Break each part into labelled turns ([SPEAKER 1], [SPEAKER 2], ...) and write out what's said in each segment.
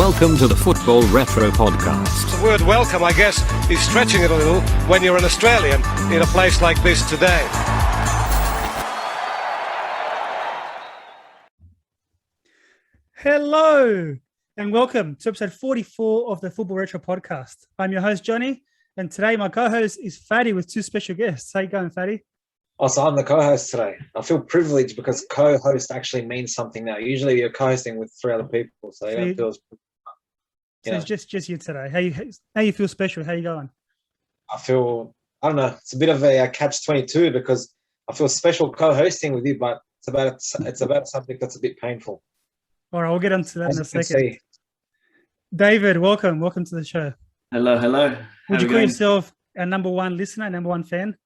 [SPEAKER 1] Welcome to the Football Retro Podcast.
[SPEAKER 2] The word welcome, I guess, is stretching it a little when you're an Australian in a place like this today.
[SPEAKER 3] Hello and welcome to episode 44 of the Football Retro Podcast. I'm your host, Johnny, and today my co-host is Fatty with two special guests. How you going, Fatty?
[SPEAKER 4] Oh, so I'm the co-host today. I feel privileged because co-host actually means something now. Usually you're co-hosting with three other people, so it feels...
[SPEAKER 3] So it's just you today. How you feel special? How you going?
[SPEAKER 4] I don't know, it's a bit of a catch-22 because I feel special co-hosting with you, but it's about something that's a bit painful.
[SPEAKER 3] All right, we'll get into that in a second. David, welcome to the show.
[SPEAKER 5] Hello.
[SPEAKER 3] Would you call yourself a number one listener, number one fan?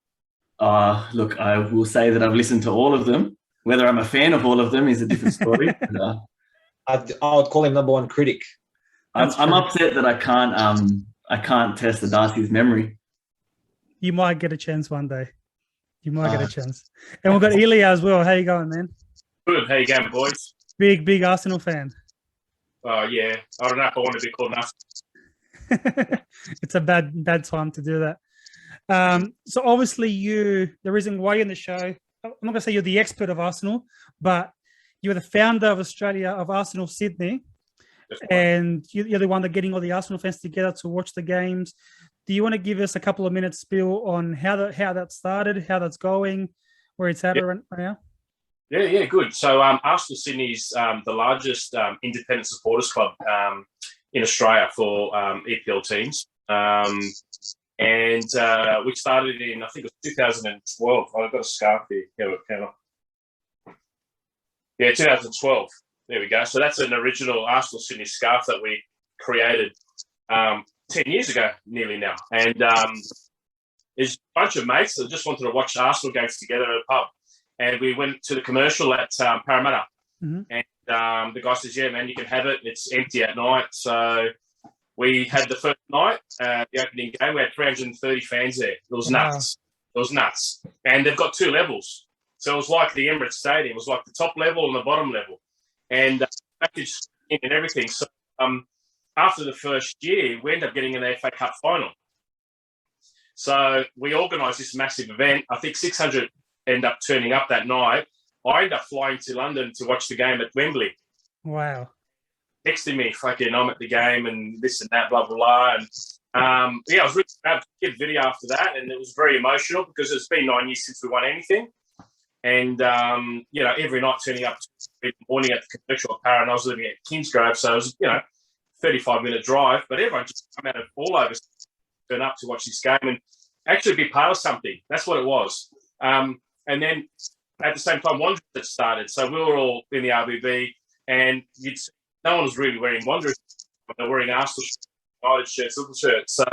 [SPEAKER 5] Look, I will say that I've listened to all of them. Whether I'm a fan of all of them is a different story.
[SPEAKER 4] I would call him number one critic.
[SPEAKER 5] I'm upset that I can't test the Darcy's memory.
[SPEAKER 3] You might get a chance one day. You might get a chance. And we've got Ilya as well. How you going, man?
[SPEAKER 6] Good. How you going, boys?
[SPEAKER 3] Big Arsenal fan.
[SPEAKER 6] Oh, yeah. I don't know if I want to be called an
[SPEAKER 3] It's a bad time to do that. So obviously the reason why you're in the show, I'm not going to say you're the expert of Arsenal, but you're the founder of Arsenal Sydney, and you're the one that's getting all the Arsenal fans together to watch the games. Do you want to give us a couple of minutes spiel on how that started, how that's going, where it's at right now?
[SPEAKER 6] Yeah, good. So Arsenal Sydney is the largest independent supporters club in Australia for EPL teams. And we started in, I think it was 2012. I've got a scarf here. Yeah, 2012. There we go. So that's an original Arsenal Sydney scarf that we created 10 years ago, nearly now. And there's a bunch of mates that just wanted to watch Arsenal games together at a pub. And we went to the commercial at Parramatta. Mm-hmm. And the guy says, yeah, man, you can have it. It's empty at night. So we had the first night, the opening game. We had 330 fans there. It was nuts. It was nuts. And they've got two levels. So it was like the Emirates Stadium. It was like the top level and the bottom level. And package and everything. So after the first year, we ended up getting an FA Cup final. So we organised this massive event. I think 600 end up turning up that night. I ended up flying to London to watch the game at Wembley.
[SPEAKER 3] Wow.
[SPEAKER 6] Texting me, fucking, I'm at the game and this and that, blah, blah, blah. And I was really proud to get a video after that. And it was very emotional because it's been 9 years since we won anything. And, every night turning up in the morning at the commercial at Parra, and I was living at Kingsgrove. So it was, 35-minute drive. But everyone just come out of all over, turn up to watch this game and actually be part of something. That's what it was. And then at the same time, Wanderers had started. So we were all in the RBB and no one was really wearing Wanderers. They were wearing Arsenal United shirts, little shirts. So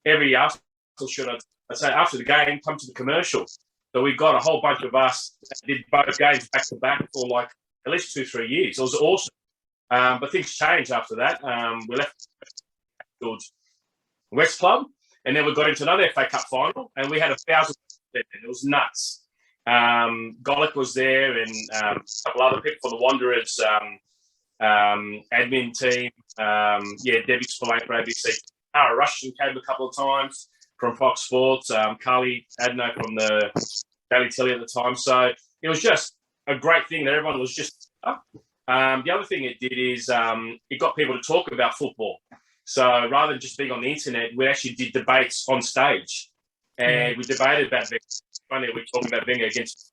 [SPEAKER 6] every Arsenal shirt, I'd say after the game, come to the commercial. So we got a whole bunch of us that did both games back to back for like at least 2-3 years. It was awesome. But things changed after that. We left towards West Club and then we got into another FA Cup final and we had 1,000 there. It was nuts. Golic was there and a couple other people for the Wanderers, admin team. Debbie Spillane for ABC. Tara Rushton came a couple of times from Fox Sports. Carly Adno from the Daily Telly at the time. So it was just a great thing that everyone was just up. The other thing it did is it got people to talk about football. So rather than just being on the internet, we actually did debates on stage. And we debated about Wenger. Funny, we're talking about Wenger against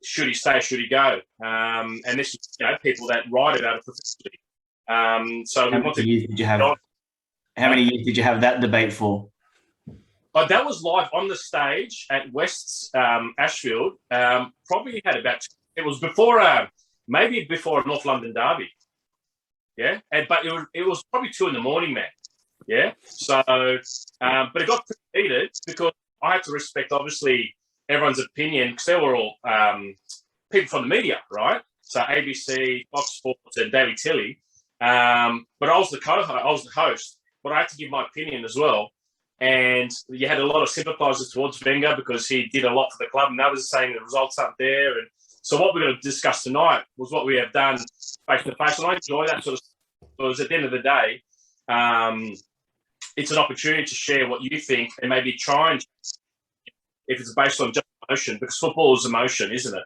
[SPEAKER 6] should he stay, should he go? And this is people that write about it professionally. So
[SPEAKER 5] how many years did you have that debate for?
[SPEAKER 6] That was live on the stage at West's Ashfield. Probably had about. It was before, maybe before a North London derby. Yeah, but it was probably 2 a.m, man. Yeah, so but it got pretty heated because I had to respect obviously everyone's opinion because they were all people from the media, right? So ABC, Fox Sports, and Daily Telly. But I was the host, but I had to give my opinion as well. And you had a lot of sympathisers towards Wenger because he did a lot for the club, and others saying the results aren't there. And so what we're going to discuss tonight was what we have done face to face, and I enjoy that sort of because at the end of the day, it's an opportunity to share what you think and maybe try and, if it's based on just emotion, because football is emotion, isn't it?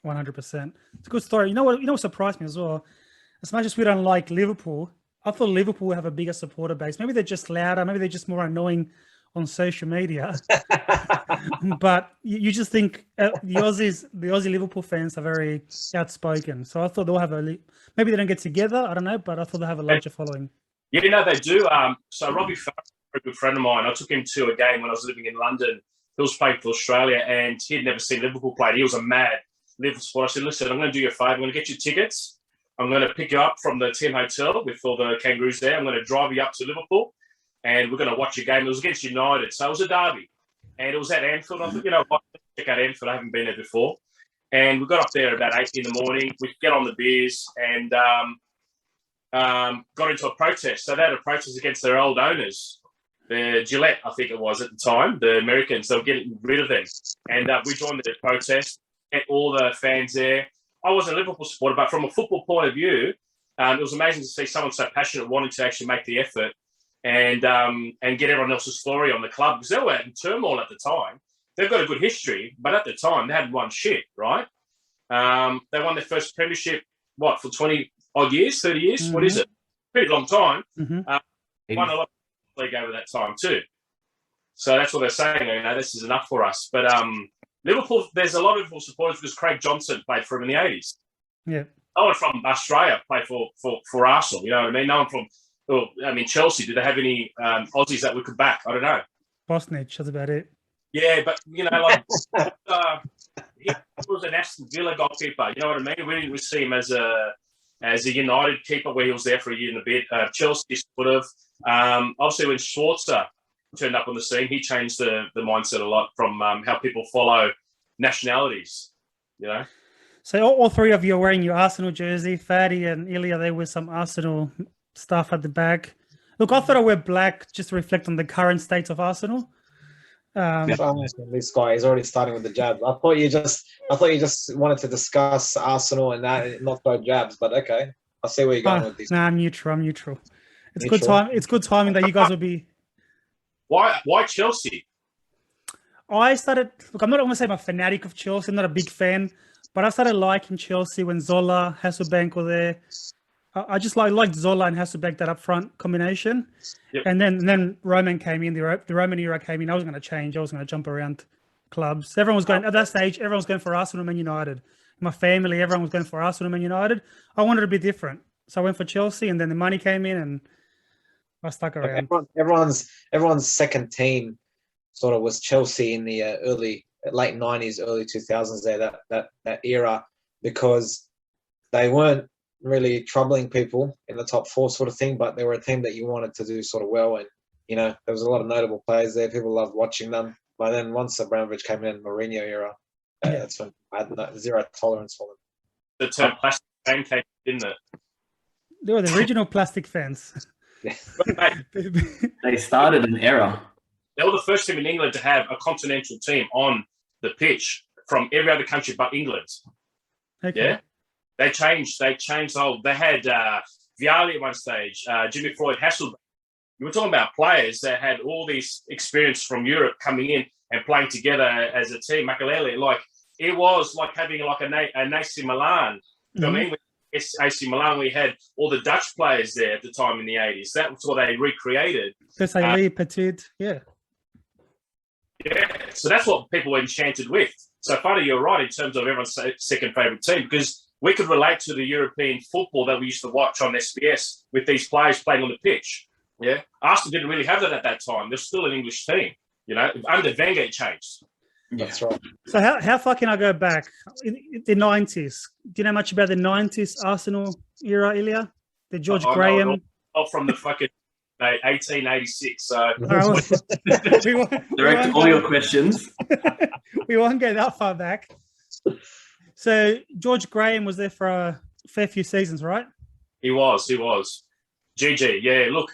[SPEAKER 3] 100%. It's a good story. You know what surprised me as well? As much as we don't like Liverpool, I thought Liverpool would have a bigger supporter base. Maybe they're just louder. Maybe they're just more annoying on social media. But you just think the Aussie Liverpool fans are very outspoken. So I thought they'll have maybe they don't get together. I don't know, but I thought they have a larger following.
[SPEAKER 6] Yeah, they do. So Robbie Farah, a good friend of mine, I took him to a game when I was living in London. He was playing for Australia, and he had never seen Liverpool play. He was a mad Liverpool supporter. I said, listen, I'm going to do you a favour. I'm going to get you tickets. I'm going to pick you up from the team hotel with all the Kangaroos there. I'm going to drive you up to Liverpool, and we're going to watch a game. It was against United, so it was a derby. And it was at Anfield. I thought, let's check out Anfield. I haven't been there before. And we got up there about 8 in the morning. We get on the beers and got into a protest. So they had a protest against their old owners. The Gillette, I think it was at the time, the Americans. They were getting rid of them. And we joined the protest, get all the fans there. I wasn't a Liverpool supporter, but from a football point of view, it was amazing to see someone so passionate wanting to actually make the effort and get everyone else's story on the club, because they were in turmoil at the time. They've got a good history, but at the time they hadn't won shit, right? They won their first premiership, for 20-odd years, 30 years? Mm-hmm. What is it? Pretty long time. Mm-hmm. Won a lot of the league over that time too. So that's what they're saying, this is enough for us. But Liverpool, there's a lot of Liverpool supporters because Craig Johnson played for him in the 80s.
[SPEAKER 3] Yeah.
[SPEAKER 6] No one from Australia played for Arsenal, you know what I mean? No one from... Well, I mean, Chelsea, did they have any Aussies that we could back? I don't know.
[SPEAKER 3] Bosnich, that's about it.
[SPEAKER 6] Yeah, but, he was an Aston Villa goalkeeper. You know what I mean? We didn't see him as a United keeper where he was there for a year and a bit. Chelsea sort of. Obviously, when Schwarzer turned up on the scene, he changed the mindset a lot from how people follow nationalities,
[SPEAKER 3] So all three of you are wearing your Arsenal jersey. Fadi and Ilya, they wear some Arsenal stuff at the back. Look, I thought I wear black just to reflect on the current state of Arsenal.
[SPEAKER 4] This guy is already starting with the jabs. I thought you just wanted to discuss Arsenal and that, and not go jabs. But okay, I see where you're going with this.
[SPEAKER 3] Nah, I'm neutral. It's good time. It's good timing that you guys will be.
[SPEAKER 6] Why Chelsea?
[SPEAKER 3] I started. Look, I'm not going to say I'm a fanatic of Chelsea. I'm not a big fan, but I started liking Chelsea when Zola, Hasselbank were there. I just liked Zola and Hasselbank, that up front combination. Yep. And then Roman came in, the Roman era came in. I was going to change. I was going to jump around clubs. Everyone was going, at that stage, everyone was going for Arsenal and Man United. My family, everyone was going for Arsenal and Man United. I wanted to be different. So I went for Chelsea, and then the money came in and I stuck around.
[SPEAKER 4] Everyone's second team sort of was Chelsea in the late 90s, early 2000s there, that era, because they weren't really troubling people in the top four sort of thing, but they were a team that you wanted to do sort of well, and there was a lot of notable players there. People loved watching them. But then once Abramovich came in, Mourinho era, that's when I had zero tolerance for them.
[SPEAKER 6] The term plastic fan came, didn't it?
[SPEAKER 3] They were the original plastic fans.
[SPEAKER 5] They started an era.
[SPEAKER 6] They were the first team in England to have a continental team on the pitch from every other country but England. Okay. Yeah. They changed the whole. They had Vialli at one stage, Jimmy Floyd, Hasselbank. You were talking about players that had all this experience from Europe coming in and playing together as a team. Makelele, it was like having an AC Milan. You know what I mean? With AC Milan, we had all the Dutch players there at the time in the 80s. That was what they recreated.
[SPEAKER 3] Petit, yeah.
[SPEAKER 6] Yeah, so that's what people were enchanted with. So, Fadi, you're right in terms of everyone's second favourite team, because we could relate to the European football that we used to watch on SBS with these players playing on the pitch. Yeah, Arsenal didn't really have that at that time. They're still an English team. Under Wenger it changed.
[SPEAKER 4] That's right.
[SPEAKER 3] So how far can I go back? In the 90s. Do you know much about the 90s Arsenal era, Ilya? The George Graham.
[SPEAKER 6] From the fucking 1886. So
[SPEAKER 5] direct all your questions.
[SPEAKER 3] We won't go that far back. So George Graham was there for a fair few seasons, right?
[SPEAKER 6] He was. GG, yeah. Look,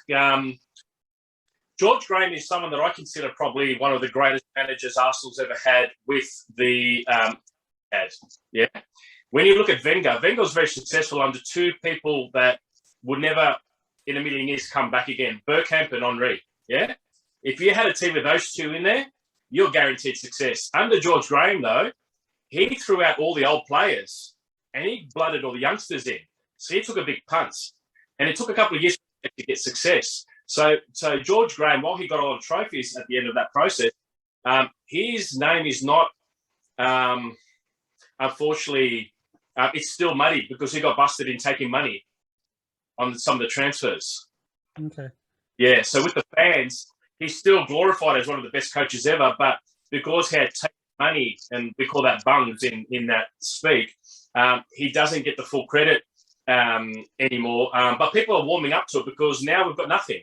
[SPEAKER 6] George Graham is someone that I consider probably one of the greatest managers Arsenal's ever had with the Yeah. When you look at Wenger was very successful under two people that would never in a million years come back again. Bergkamp and Henry, yeah? If you had a team with those two in there, you're guaranteed success. Under George Graham, though, he threw out all the old players and he blooded all the youngsters in. So he took a big punt. And it took a couple of years to get success. So George Graham, while he got a lot of trophies at the end of that process, his name is not, unfortunately, it's still muddy because he got busted in taking money on some of the transfers.
[SPEAKER 3] Okay.
[SPEAKER 6] Yeah, so with the fans, he's still glorified as one of the best coaches ever, but because he had taken money, and we call that bungs in that speak, he doesn't get the full credit anymore. But people are warming up to it because now we've got nothing.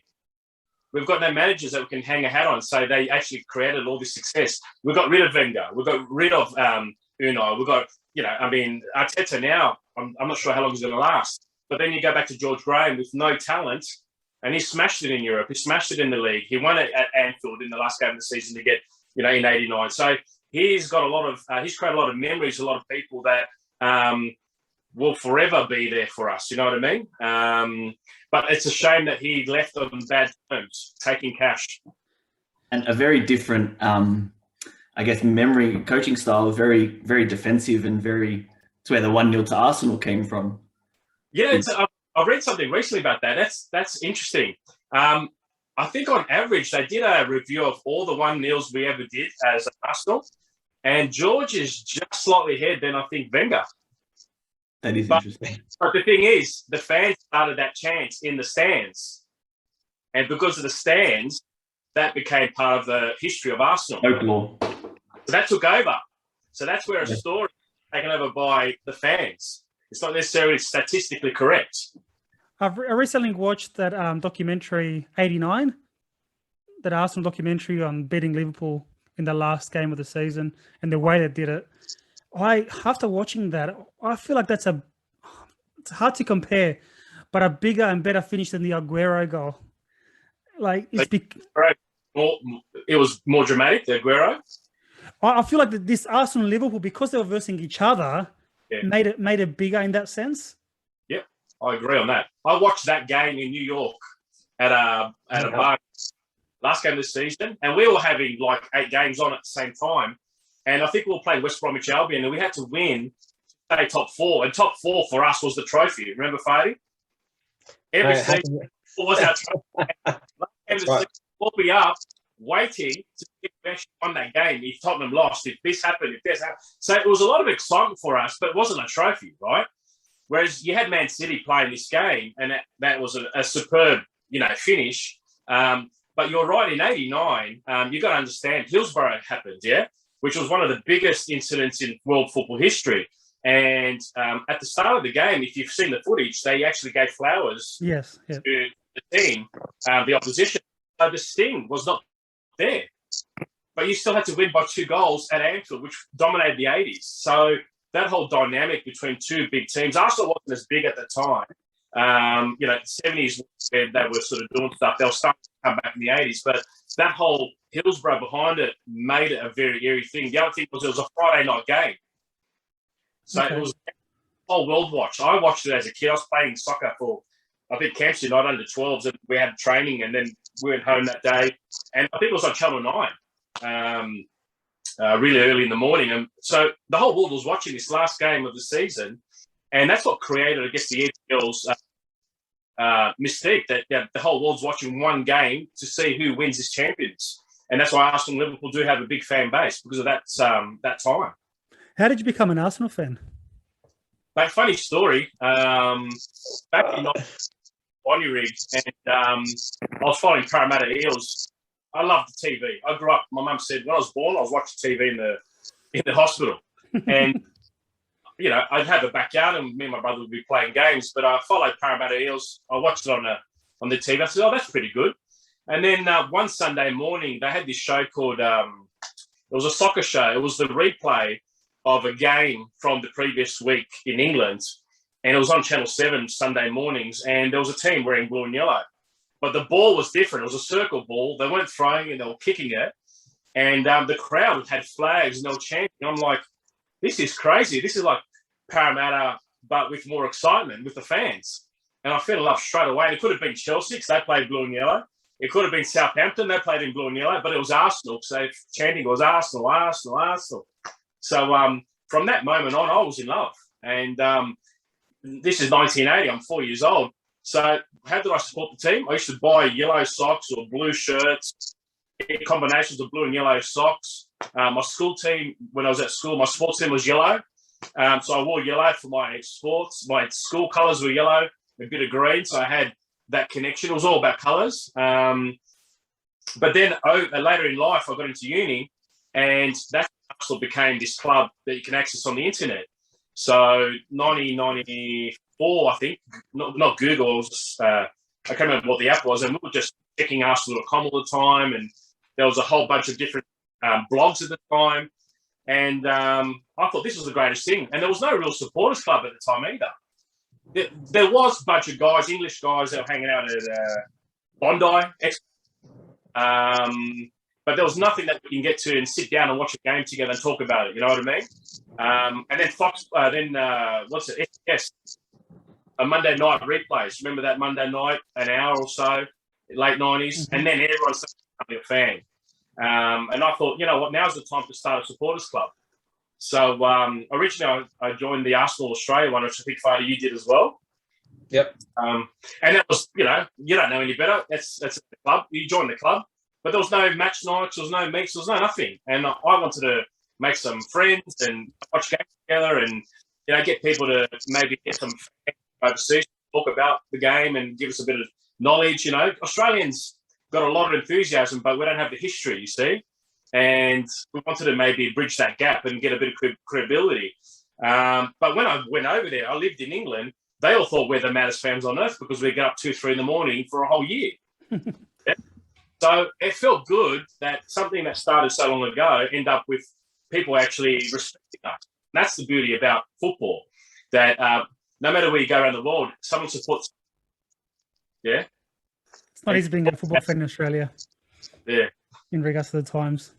[SPEAKER 6] We've got no managers that we can hang a hat on. So they actually created all this success. We got rid of Wenger. We got rid of Unai. We got, Arteta now. I'm not sure how long he's going to last. But then you go back to George Graham with no talent, and he smashed it in Europe. He smashed it in the league. He won it at Anfield in the last game of the season to get, in '89. So he's got he's created a lot of memories, a lot of people that will forever be there for us. You know what I mean? But it's a shame that he left on bad terms, taking cash.
[SPEAKER 5] And a very different, memory coaching style, very, very defensive and it's where the 1-0 to Arsenal came from.
[SPEAKER 6] Yeah, I've read something recently about that. That's interesting. I think on average, they did a review of all the 1-0s we ever did as Arsenal, and George is just slightly ahead than I think Wenger.
[SPEAKER 5] That is interesting.
[SPEAKER 6] But the thing is, the fans started that chant in the stands. And because of the stands, that became part of the history of Arsenal.
[SPEAKER 5] Folklore.
[SPEAKER 6] So that took over. So that's where a story is taken over by the fans. It's not necessarily statistically correct.
[SPEAKER 3] I recently watched that documentary, 89, that Arsenal documentary on beating Liverpool in the last game of the season and the way they did it. After watching that, I feel like it's hard to compare, but a bigger and better finish than the Aguero goal.
[SPEAKER 6] It was more dramatic, the Aguero.
[SPEAKER 3] I feel like this Arsenal and Liverpool, because they were versing each other, made it bigger in that sense.
[SPEAKER 6] Yeah, I agree on that. I watched that game in New York at a bar last game of the season, and we were having like 8 games on at the same time. And I think we were playing West Bromwich Albion, and we had to win, say, top 4. And top 4 for us was the trophy. Remember, Fady? Every season was our trophy. Last game of the season, we'll be up, waiting to see if we actually won that game. If Tottenham lost, if this happened, if this happened. So it was a lot of excitement for us, but it wasn't a trophy, right? Whereas you had Man City playing this game, and that was a superb, finish. But you're right, in '89, you've got to understand, Hillsborough happened, which was one of the biggest incidents in world football history. And at the start of the game, if you've seen the footage, they actually gave flowers to the team, the opposition. So the sting was not there. But you still had to win by 2 goals at Anfield, which dominated the 80s. So that whole dynamic between 2 big teams, Arsenal wasn't as big at the time. 70s, they were sort of doing stuff. They were starting to come back in the 80s. But that whole Hillsborough behind it made it a very eerie thing. The other thing was it was a Friday night game. So it was the whole world watched. I watched it as a kid. I was playing soccer for, I think, Camps United under 12s, and we had training, and then we went home that day. And I think it was on Channel 9, really early in the morning. And so the whole world was watching this last game of the season, and that's what created, I guess, the EPL's mystique, that the whole world's watching one game to see who wins as champions. And that's why Arsenal and Liverpool do have a big fan base, because of that time.
[SPEAKER 3] How did you become an Arsenal fan?
[SPEAKER 6] But funny story. Back in Rig, and I was following Parramatta Eels. I loved the TV. I grew up. My mum said when I was born, I was watching TV in the hospital, and I'd have a backyard, and me and my brother would be playing games. But I followed Parramatta Eels. I watched it on the TV. I said, "Oh, that's pretty good." And then one Sunday morning, they had this show called. It was a soccer show. It was the replay of a game from the previous week in England, and it was on Channel 7 Sunday mornings, and there was a team wearing blue and yellow. But the ball was different. It was a circle ball. They weren't throwing it, they were kicking it. And the crowd had flags, and they were chanting. I'm like, this is crazy. This is like Parramatta, but with more excitement with the fans. and I fell in love straight away. It could have been Chelsea because they played blue and yellow. It could have been Southampton. They played in blue and yellow, but it was Arsenal. So chanting was Arsenal, Arsenal, Arsenal. So from that moment on, I was in love. And this is 1980. I'm 4 years old. So how did I support the team? I used to buy yellow socks or blue shirts, combinations of blue and yellow socks. My school team, when I was at school, my sports team was yellow. So I wore yellow for my sports. My school colours were yellow, a bit of green. So I had that connection. It was all about colours. But then later in life, I got into uni, and that also became this club that you can access on the internet. So 1994, I think, not Google, it was just, I can't remember what the app was, and we were just checking Arsenal.com all the time, and there was a whole bunch of different blogs at the time, and I thought this was the greatest thing. And there was no real supporters club at the time either. There was a bunch of guys, English guys, that were hanging out at Bondi, but there was nothing that we can get to and sit down and watch a game together and talk about it. You know what I mean? And then Fox, what's it? SBS, a Monday night replays. Remember that Monday night, an hour or so, late 90s? And then everyone started becoming a fan. And I thought, you know what, now's the time to start a supporters club. So originally I joined the Arsenal Australia one, which I think, Father, you did as well.
[SPEAKER 4] Yep.
[SPEAKER 6] And that was, you don't know any better. That's the club. You join the club. But there was no match nights, there was no meets, there was no nothing. And I wanted to make some friends and watch games together and, get people to maybe get some overseas, talk about the game and give us a bit of knowledge. Australians got a lot of enthusiasm, but we don't have the history, you see. And we wanted to maybe bridge that gap and get a bit of credibility. But when I went over there, I lived in England, they all thought we're the maddest fans on earth because we get up 2, 3 in the morning for a whole year. Yeah. So it felt good that something that started so long ago ended up with people actually respecting us. And that's the beauty about football, that no matter where you go around the world, someone supports. Yeah.
[SPEAKER 3] It's not easy being a football fan in Australia.
[SPEAKER 6] Yeah.
[SPEAKER 3] In regards to the times.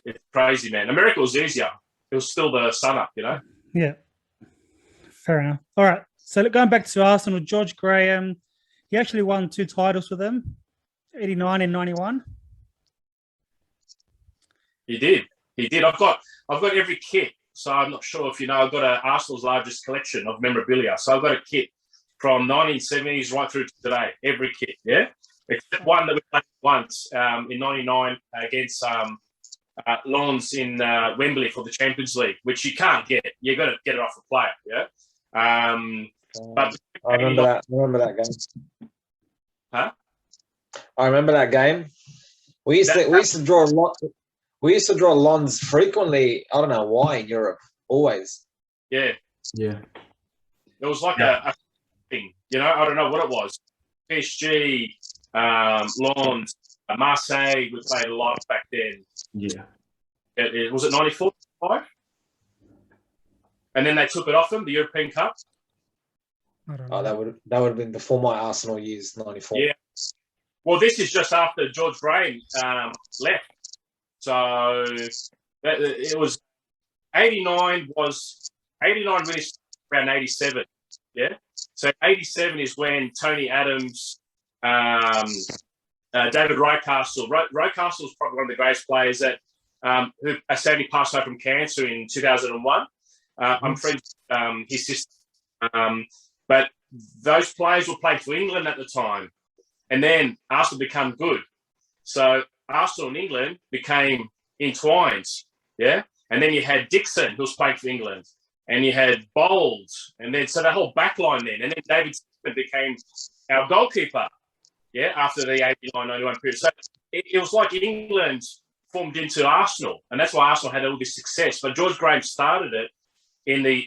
[SPEAKER 6] It's crazy, man. America was easier. It was still the sun up,
[SPEAKER 3] Yeah. Fair enough. All right. So going back to Arsenal, George Graham, he actually won 2 titles for them. 89 and 91.
[SPEAKER 6] He did. I've got every kit. So I'm not sure if I've got Arsenal's largest collection of memorabilia. So I've got a kit from 1970s right through to today. Every kit, yeah? Except one that we played once in 99 against Lons in Wembley for the Champions League, which you can't get. You've got to get it off a player, yeah? But
[SPEAKER 4] I remember that game.
[SPEAKER 6] Huh?
[SPEAKER 4] I remember that game. We used to draw a lot. We used to draw Lons frequently. I don't know why in Europe. Always.
[SPEAKER 6] Yeah.
[SPEAKER 5] Yeah.
[SPEAKER 6] It was like a thing. I don't know what it was. PSG, Lons, Marseille. We played a lot back then.
[SPEAKER 5] Yeah.
[SPEAKER 6] Was it 94? And then they took it off them, the European Cup.
[SPEAKER 3] I don't know.
[SPEAKER 4] That would have been before my Arsenal years, 94.
[SPEAKER 6] Yeah. Well, this is just after George Graham left. So it was 89 really around 87. Yeah. So 87 is when Tony Adams, David Rightcastle. Rightcastle was probably one of the greatest players that who sadly passed away from cancer in 2001. I'm friends with his sister. But those players were playing for England at the time. And then Arsenal became good. So Arsenal and England became entwined, yeah? And then you had Dixon, who was playing for England. And you had Bold. And then, so the whole back line then. And then David became our goalkeeper, yeah, after the 89-91 period. So it was like England formed into Arsenal. And that's why Arsenal had all this success. But George Graham started it in the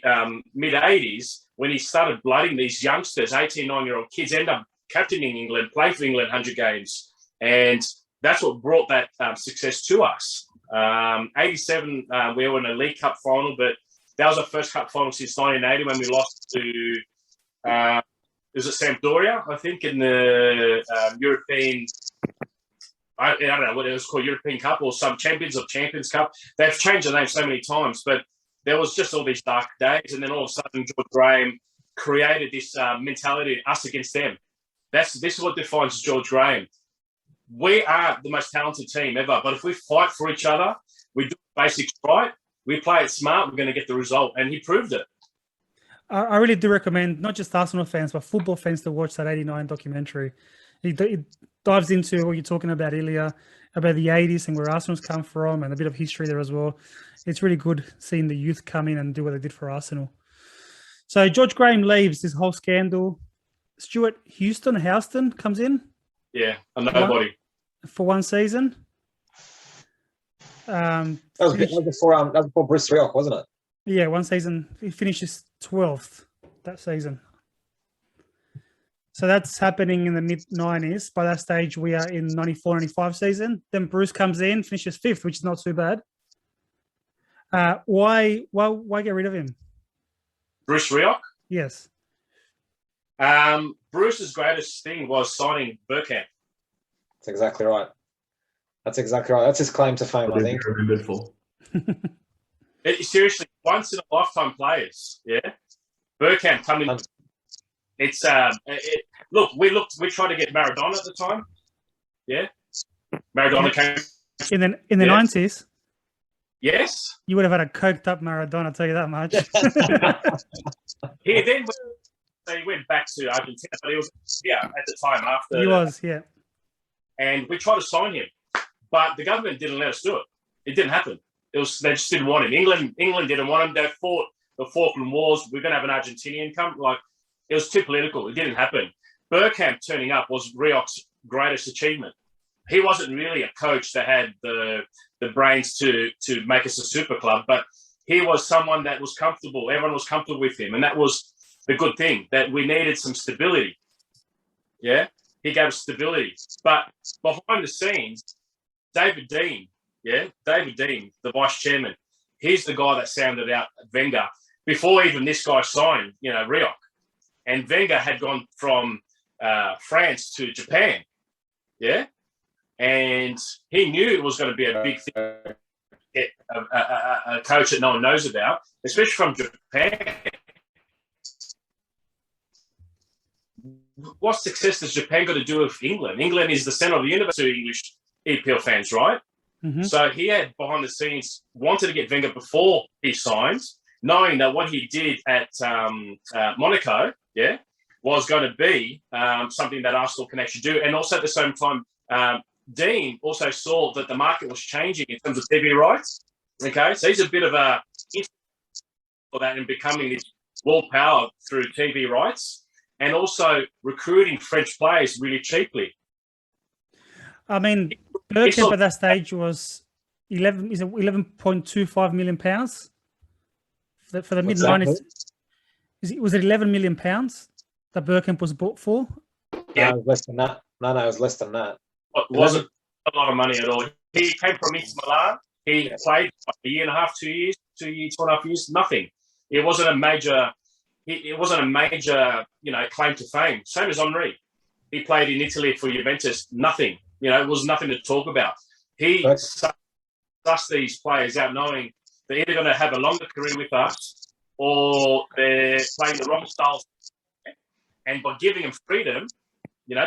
[SPEAKER 6] mid-80s when he started blooding these youngsters, 18, 9-year-old kids, end up captaining England, played for England 100 games. And that's what brought that success to us. 87, we were in a League Cup final, but that was our first cup final since 1980 when we lost to, was it Sampdoria, I think, in the European, I don't know what it was called, European Cup or some Champions of Champions Cup. They've changed the name so many times, but there was just all these dark days. And then all of a sudden, George Graham created this mentality, us against them. This is what defines George Graham. We are the most talented team ever, but if we fight for each other, we do the basics right, we play it smart, we're going to get the result, and he proved it.
[SPEAKER 3] I really do recommend not just Arsenal fans, but football fans to watch that 89 documentary. It dives into what you're talking about earlier, about the 80s and where Arsenal's come from and a bit of history there as well. It's really good seeing the youth come in and do what they did for Arsenal. So George Graham leaves this whole scandal. Stuart Houston comes in.
[SPEAKER 6] Yeah, a nobody.
[SPEAKER 3] For one season.
[SPEAKER 4] That was before Bruce Rioch, wasn't it?
[SPEAKER 3] Yeah, one season. He finishes 12th that season. So that's happening in the mid-90s. By that stage, we are in 94-95 season. Then Bruce comes in, finishes 5th, which is not too bad. Why get rid of him?
[SPEAKER 6] Bruce Rioch?
[SPEAKER 3] Yes.
[SPEAKER 6] Bruce's greatest thing was signing Bergkamp.
[SPEAKER 4] That's exactly right. That's his claim to fame, I think.
[SPEAKER 5] Remembered for.
[SPEAKER 6] Seriously, once in a lifetime players. Yeah, Bergkamp coming. It's we tried to get Maradona at the time. Yeah, Maradona came
[SPEAKER 3] in the 90s.
[SPEAKER 6] Yes,
[SPEAKER 3] you would have had a coked up Maradona. I'll tell you that much.
[SPEAKER 6] He went back to Argentina, but he was at the time after.
[SPEAKER 3] He was, yeah.
[SPEAKER 6] And we tried to sign him, but the government didn't let us do it. It didn't happen. They just didn't want him. England didn't want him. They fought the Falkland Wars. We're going to have an Argentinian come. It was too political. It didn't happen. Bergkamp turning up was Rioch's greatest achievement. He wasn't really a coach that had the brains to make us a super club, but he was someone that was comfortable. Everyone was comfortable with him, and that was the good thing, that we needed some stability. Yeah, he gave us stability. But behind the scenes, David Dean, the vice chairman, he's the guy that sounded out Wenger before even this guy signed, Rioch. And Wenger had gone from France to Japan, yeah? And he knew it was going to be a big thing to get a coach that no one knows about, especially from Japan. What success does Japan got to do with England? England is the centre of the universe to English EPL fans, right?
[SPEAKER 3] Mm-hmm.
[SPEAKER 6] So he had behind the scenes wanted to get Wenger before he signed, knowing that what he did at Monaco, was going to be something that Arsenal can actually do. And also at the same time, Dean also saw that the market was changing in terms of TV rights. Okay, so he's a bit of a for that and becoming this world power through TV rights, and also recruiting French players really cheaply.
[SPEAKER 3] I mean, Bergkamp at that stage was 11.25 million pounds for the mid-90s. Was it 11 million pounds that Bergkamp was bought for?
[SPEAKER 6] Yeah,
[SPEAKER 4] No, it was less than that. No, it was less than that.
[SPEAKER 6] It wasn't a lot of money at all. He came from Inter Milan. He played a year and a half, 2 years, 2.5 years, nothing. It wasn't a major. It wasn't a major, claim to fame. Same as Henry. He played in Italy for Juventus. Nothing. It was nothing to talk about. He sussed these players out, knowing they're either going to have a longer career with us or they're playing the wrong style. And by giving them freedom,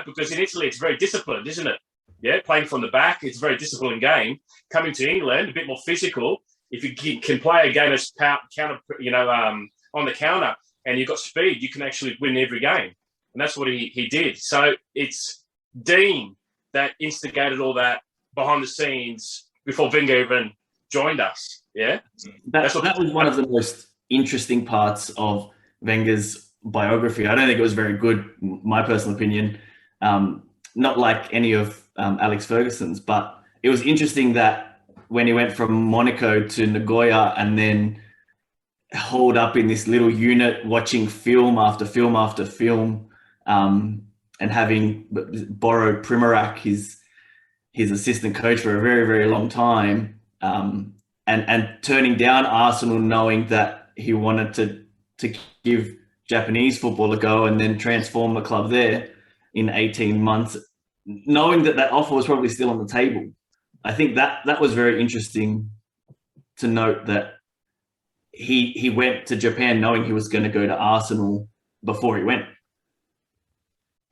[SPEAKER 6] because in Italy it's very disciplined, isn't it? Yeah, playing from the back, it's a very disciplined game. Coming to England, a bit more physical. If you can play a game as counter, on the counter, and you've got speed, you can actually win every game. And that's what he did. So it's Dean that instigated all that behind the scenes before Wenger even joined us. Yeah,
[SPEAKER 5] that was one of the most interesting parts of Wenger's biography. I don't think it was very good, my personal opinion. Not like any of Alex Ferguson's, but it was interesting that when he went from Monaco to Nagoya and then holed up in this little unit watching film after film after film, and having borrowed Primorac, his assistant coach, for a very, very long time, and turning down Arsenal, knowing that he wanted to give Japanese football a go and then transform the club there in 18 months, knowing that offer was probably still on the table. I think that was very interesting to note, that he went to Japan knowing he was going to go to Arsenal, before he went.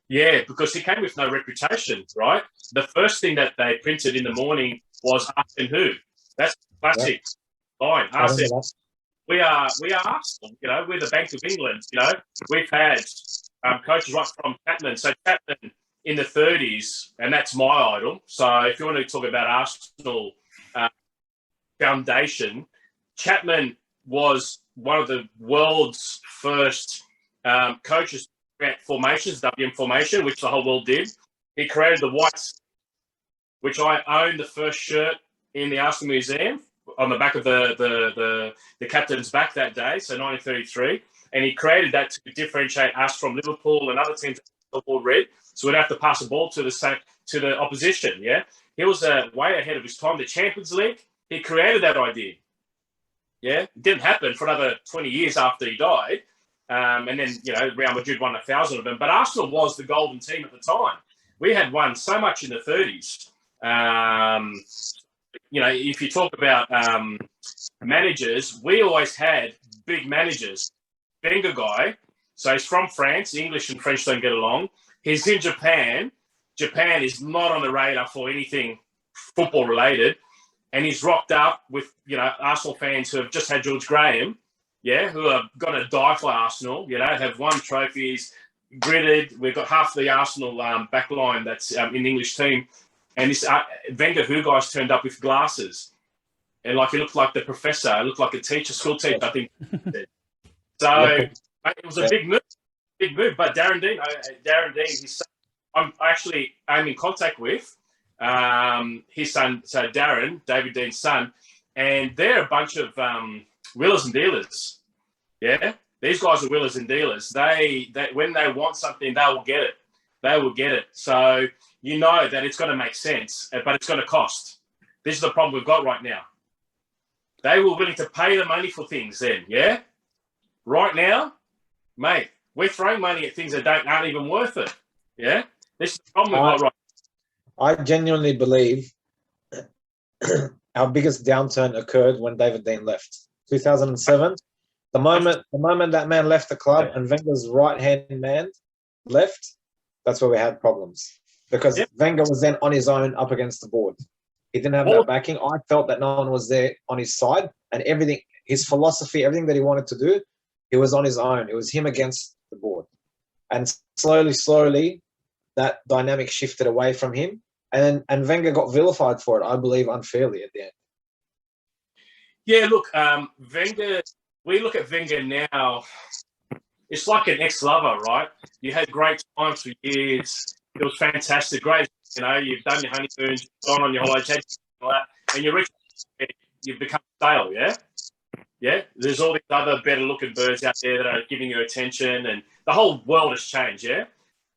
[SPEAKER 6] Yeah, because he came with no reputation, right? The first thing that they printed in the morning was "Ask and Who." That's classic line. Ask and we are Arsenal. You know, we're the Bank of England. You know, we've had coaches right from Chapman. So Chapman in the 30s, and that's my idol. So if you want to talk about Arsenal foundation, Chapman was one of the world's first coaches to create formations, WM formation, which the whole world did. He created the whites, which I owned the first shirt in the Arsenal Museum on the back of the captain's back that day, so 1933. And he created that to differentiate us from Liverpool and other teams that wore red, so we'd have to pass the ball to the opposition. Yeah, he was way ahead of his time. The Champions League, he created that idea. Yeah, it didn't happen for another 20 years after he died, and then Real Madrid won 1,000 of them. But Arsenal was the golden team at the time. We had won so much in the 30s. If you talk about managers, we always had big managers. Wenger guy, so he's from France. English and French don't get along. He's in Japan. Japan is not on the radar for anything football related. And he's rocked up with, Arsenal fans who have just had George Graham, who are going to die for Arsenal, have won trophies, gritted. We've got half the Arsenal back line that's in the English team. And this Wenger who guys turned up with glasses. And he looked like the professor. He looked like a teacher, school teacher, I think. So it was a big move. But Darren Dean, his son, I'm in contact with his son, so Darren, David Dean's son, and they're a bunch of willers and dealers. Yeah, these guys are willers and dealers. They when they want something, they will get it. They will get it. So you know that it's going to make sense, but it's going to cost. This is the problem we've got right now. They were willing to pay the money for things then, yeah? Right now, mate, we're throwing money at things that aren't even worth it, yeah? This is the problem we've got right now.
[SPEAKER 4] I genuinely believe our biggest downturn occurred when David Dean left. 2007, the moment that man left the club and Wenger's right-hand man left, that's where we had problems. Because Wenger was then on his own up against the board. He didn't have that backing. I felt that no one was there on his side, and everything, his philosophy, everything that he wanted to do, he was on his own. It was him against the board. And slowly, that dynamic shifted away from him. And Wenger got vilified for it, I believe, unfairly at the end.
[SPEAKER 6] Yeah, look, Wenger, we look at Wenger now, it's like an ex-lover, right? You had great times for years. It was fantastic. Great. You've done your honeymoon, gone on your holidays, and you've become stale, yeah? Yeah? There's all these other better-looking birds out there that are giving you attention, and the whole world has changed, yeah?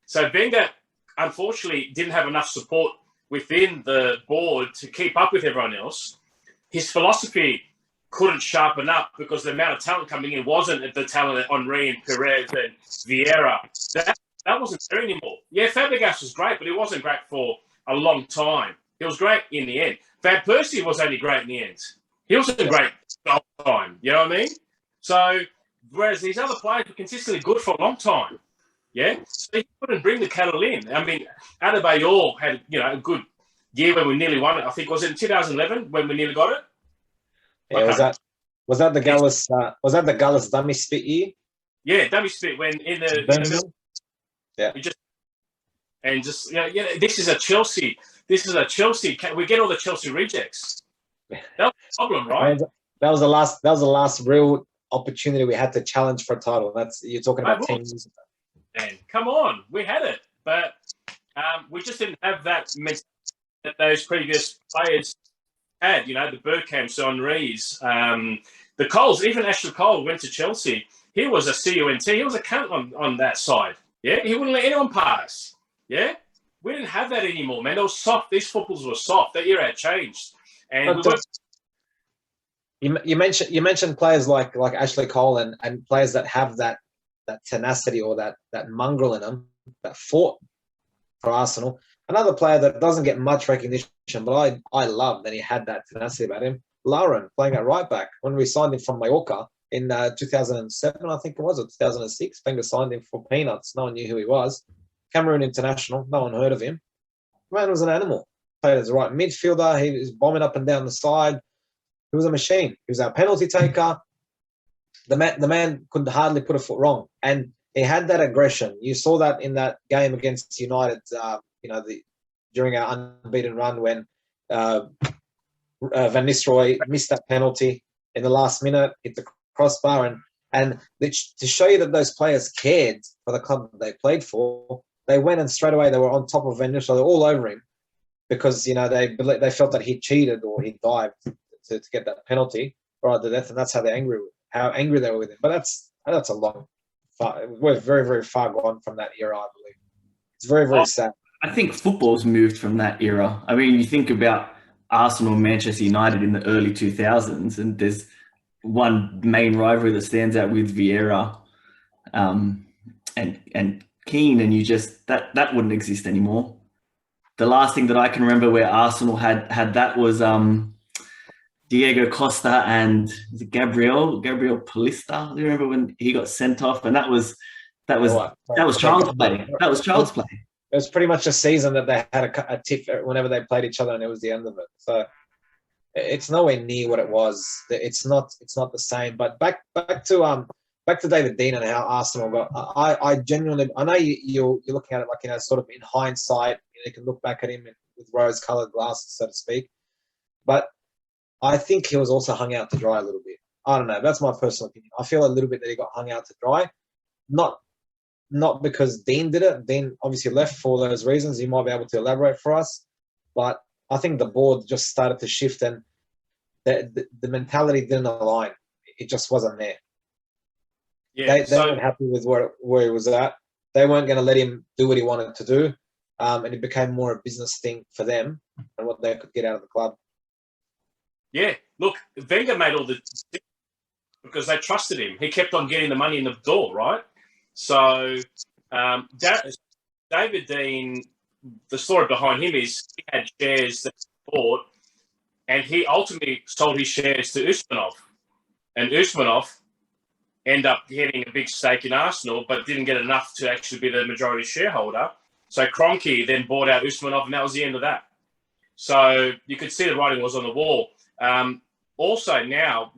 [SPEAKER 6] So Wenger, unfortunately, didn't have enough support within the board to keep up with everyone else. His philosophy couldn't sharpen up because the amount of talent coming in wasn't at the talent that Henry and Perez and Vieira. That wasn't there anymore. Yeah, Fabregas was great, but he wasn't great for a long time. He was great in the end. Van Persie was only great in the end. He wasn't great the whole time. You know what I mean? So, whereas these other players were consistently good for a long time. Yeah? So he couldn't bring the cattle in. I mean, Adebayor had, a good year when we nearly won it. I think, was it in 2011 when we nearly got it?
[SPEAKER 4] Yeah, was that the Gallus dummy spit year?
[SPEAKER 6] Yeah, dummy spit when in the
[SPEAKER 4] yeah.
[SPEAKER 6] This is a Chelsea. We get all the Chelsea rejects. That was the problem, right?
[SPEAKER 4] That was the last real opportunity we had to challenge for a title. You're talking about 10 years ago.
[SPEAKER 6] Man, come on, we had it, but we just didn't have that that those previous players had. The Bergkamps, Henrys, the Coles. Even Ashley Cole went to Chelsea. He was a CUNT. He was a cunt on that side. Yeah, he wouldn't let anyone pass. Yeah, we didn't have that anymore, man. They were soft. These footballs were soft. That era had changed, and
[SPEAKER 4] you mentioned players like Ashley Cole and players that have that tenacity or that mongrel in them that fought for Arsenal. Another player that doesn't get much recognition, but I love that he had that tenacity about him. Lauren playing at right back when we signed him from Mallorca. in 2007, I think it was, or 2006. Wenger signed him for peanuts. No one knew who he was. Cameroon international. No one heard of him. The man was an animal. Played as a right midfielder. He was bombing up and down the side. He was a machine. He was our penalty taker. The man could hardly put a foot wrong, and he had that aggression. You saw that in that game against United. During our unbeaten run when Van Nistelrooy missed that penalty in the last minute, hit the crossbar, and to show you that those players cared for the club that they played for, they went and straight away they were on top of Van Nistelrooy, all over him, because they felt that he cheated or he dived to get that penalty right to death, and that's how angry they were with him. But that's a long. We're very, very far gone from that era, I believe. It's very, very sad.
[SPEAKER 5] I think football's moved from that era. I mean, you think about Arsenal and Manchester United in the early 2000s, and there's one main rivalry that stands out with Vieira and Keane, and you just that wouldn't exist anymore. The last thing that I can remember where Arsenal had that was Diego Costa and Gabriel Paulista. Do you remember when he got sent off? And that was child's play. That was child's play.
[SPEAKER 4] It was pretty much a season that they had a tiff whenever they played each other, and it was the end of it. So it's nowhere near what it was. It's not the same. But back to David Dean and how Arsenal got. I genuinely, I know you're looking at it like, sort of in hindsight. You can look back at him with rose-colored glasses, so to speak. But I think he was also hung out to dry a little bit. I don't know. That's my personal opinion. I feel a little bit that he got hung out to dry, not because Dean did it. Dean obviously left for those reasons. He might be able to elaborate for us. But I think the board just started to shift, and the mentality didn't align. It just wasn't there.
[SPEAKER 6] Yeah,
[SPEAKER 4] they weren't happy with where he was at. They weren't going to let him do what he wanted to do. And it became more a business thing for them and what they could get out of the club.
[SPEAKER 6] Yeah, look, Wenger made all the because they trusted him. He kept on getting the money in the door, right? So David Dean, the story behind him is he had shares that he bought, and he ultimately sold his shares to Usmanov. And Usmanov ended up getting a big stake in Arsenal, but didn't get enough to actually be the majority shareholder. So Kroenke then bought out Usmanov, and that was the end of that. So you could see the writing was on the wall. Also now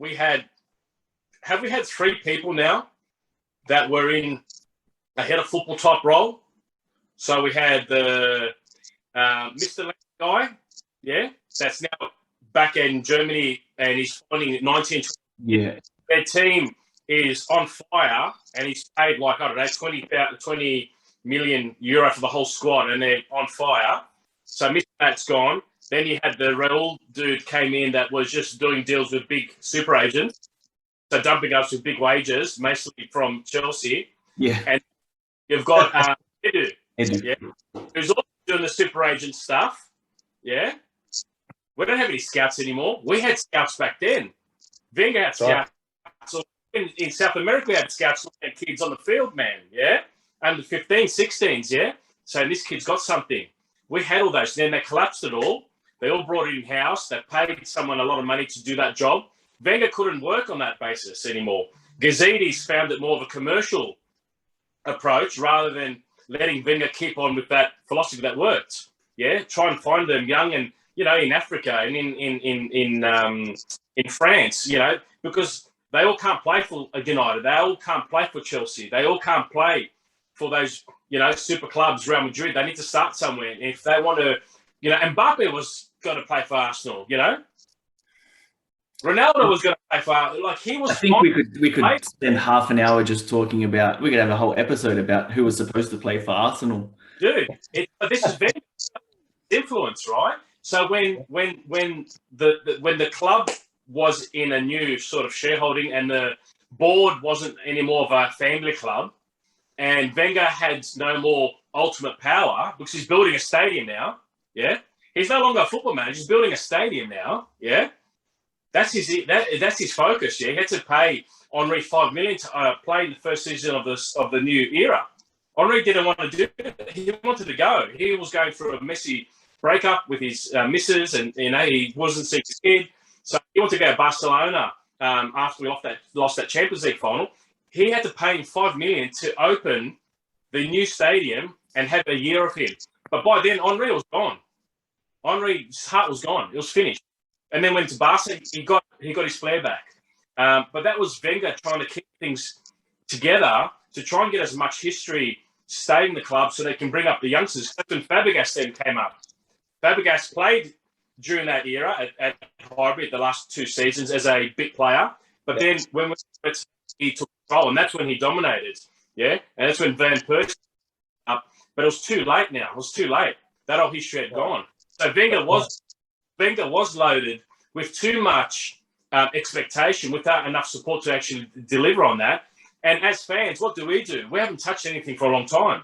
[SPEAKER 6] have we had three people now that were in a head of football type role? So we had the Mr. Lang guy, yeah, that's now back in Germany and he's finding 19.
[SPEAKER 5] Yeah.
[SPEAKER 6] Their team is on fire and he's paid like, I don't know, 20 million euro for the whole squad and they're on fire. So Mr. Matt's gone. Then you had the Raul dude came in that was just doing deals with big super agents. So dumping us with big wages, mostly from Chelsea.
[SPEAKER 5] Yeah.
[SPEAKER 6] And you've got Edu.
[SPEAKER 5] Edu.
[SPEAKER 6] Yeah. Who's also doing the super agent stuff. Yeah. We don't have any scouts anymore. We had scouts back then. Wenger had scouts. So in South America, we had scouts looking at kids on the field, man. Yeah. Under 15, 16s, yeah. So this kid's got something. We had all those. Then they collapsed it all. They all brought it in-house. They paid someone a lot of money to do that job. Wenger couldn't work on that basis anymore. Gazidis found it more of a commercial approach rather than letting Wenger keep on with that philosophy that worked. Yeah, try and find them young and, in Africa and in France, because they all can't play for United. They all can't play for Chelsea. They all can't play for those, super clubs, Real Madrid. They need to start somewhere. And if they want to, Mbappe was going to play for Arsenal, Ronaldo was going to play for, he was.
[SPEAKER 5] I think we could spend half an hour just talking about. We could have a whole episode about who was supposed to play for Arsenal.
[SPEAKER 6] Dude, but this is very influence, right? So when the club was in a new sort of shareholding and the board wasn't any more of a family club, and Wenger had no more ultimate power because he's building a stadium now. Yeah, he's no longer a football manager. He's building a stadium now. Yeah. That's his focus. Yeah, he had to pay Henry $5 million to play in the first season of the new era. Henry didn't want to do it. He wanted to go. He was going through a messy breakup with his missus, and he wasn't seeing his kid, so he wanted to go to Barcelona. after we lost that Champions League final, he had to pay him $5 million to open the new stadium and have a year of him. But by then, Henry was gone. Henry's heart was gone. It was finished. And then went to Barca. He got his flair back. But that was Wenger trying to keep things together to try and get as much history stayed in the club so they can bring up the youngsters. That's when Fabregas then came up. Fabregas played during that era at Highbury the last 2 seasons as a big player. But then when he took control, and that's when he dominated. Yeah? And that's when Van Persie up. But it was too late now. It was too late. That whole history had gone. So Wenger was loaded with too much expectation without enough support to actually deliver on that. And as fans, what do? We haven't touched anything for a long time.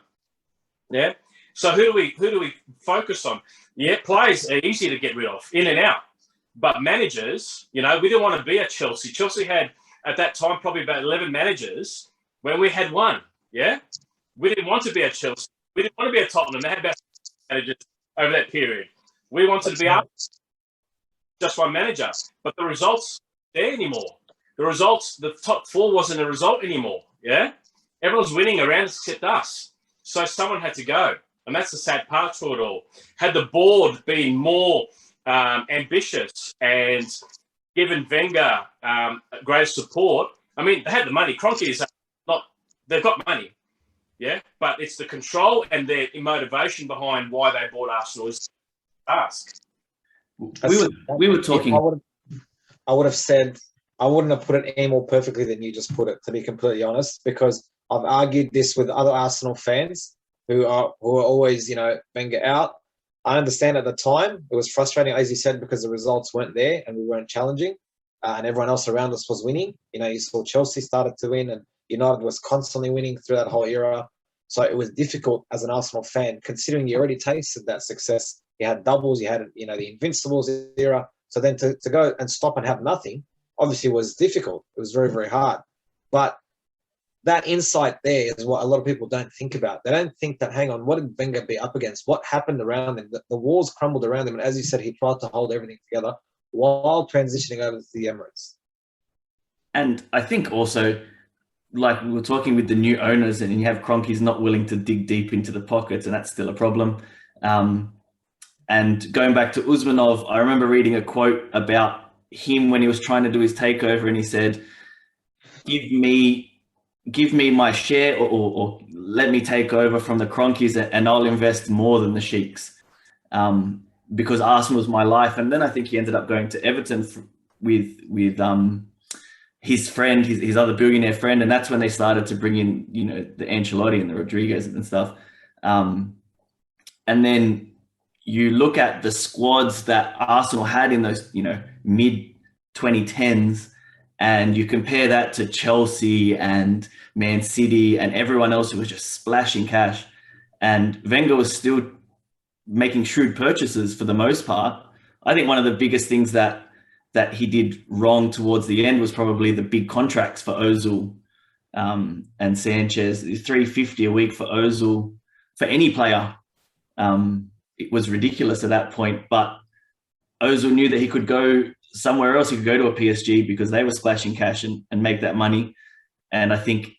[SPEAKER 6] Yeah. So who do we focus on? Yeah, players are easy to get rid of, in and out. But managers, we didn't want to be at Chelsea. Chelsea had at that time probably about 11 managers when we had one. Yeah. We didn't want to be at Chelsea. We didn't want to be at Tottenham. They had about managers over that period. We wanted to be up just one manager. But the results there anymore. The results, the top 4 wasn't a result anymore. Yeah. Everyone's winning around except us. So someone had to go. And that's the sad part to it all. Had the board been more ambitious and given Wenger greater support, I mean, they had the money. Kroenke is they've got money. Yeah. But it's the control and their motivation behind why they bought Arsenal is ask.
[SPEAKER 5] We were talking.
[SPEAKER 4] I would have said, I wouldn't have put it any more perfectly than you just put it, to be completely honest, because I've argued this with other Arsenal fans who are always, Wenger out. I understand at the time it was frustrating, as you said, because the results weren't there and we weren't challenging, and everyone else around us was winning. You saw Chelsea started to win, and United was constantly winning through that whole era. So it was difficult as an Arsenal fan, considering you already tasted that success. You had doubles, you had, the Invincibles era. So then to go and stop and have nothing, obviously was difficult. It was very, very hard. But that insight there is what a lot of people don't think about. They don't think that, hang on, what did Wenger be up against? What happened around him? The walls crumbled around him. And as you said, he tried to hold everything together while transitioning over to the Emirates.
[SPEAKER 5] And I think also, like we were talking with the new owners, and you have Kroenke's not willing to dig deep into the pockets, and that's still a problem. And going back to Usmanov, I remember reading a quote about him when he was trying to do his takeover, and he said, give me my share or let me take over from the Kroenkes and I'll invest more than the Sheiks, because Arsenal was my life. And then I think he ended up going to Everton with his friend, his other billionaire friend. And that's when they started to bring in, the Ancelotti and the Rodriguez and stuff. And then you look at the squads that Arsenal had in those, mid 2010s, and you compare that to Chelsea and Man City and everyone else who was just splashing cash. And Wenger was still making shrewd purchases for the most part. I think one of the biggest things that he did wrong towards the end was probably the big contracts for Ozil and Sanchez. $350 a week for Ozil, for any player. It was ridiculous at that point, but Ozil knew that he could go somewhere else. He could go to a PSG because they were splashing cash and make that money. And I think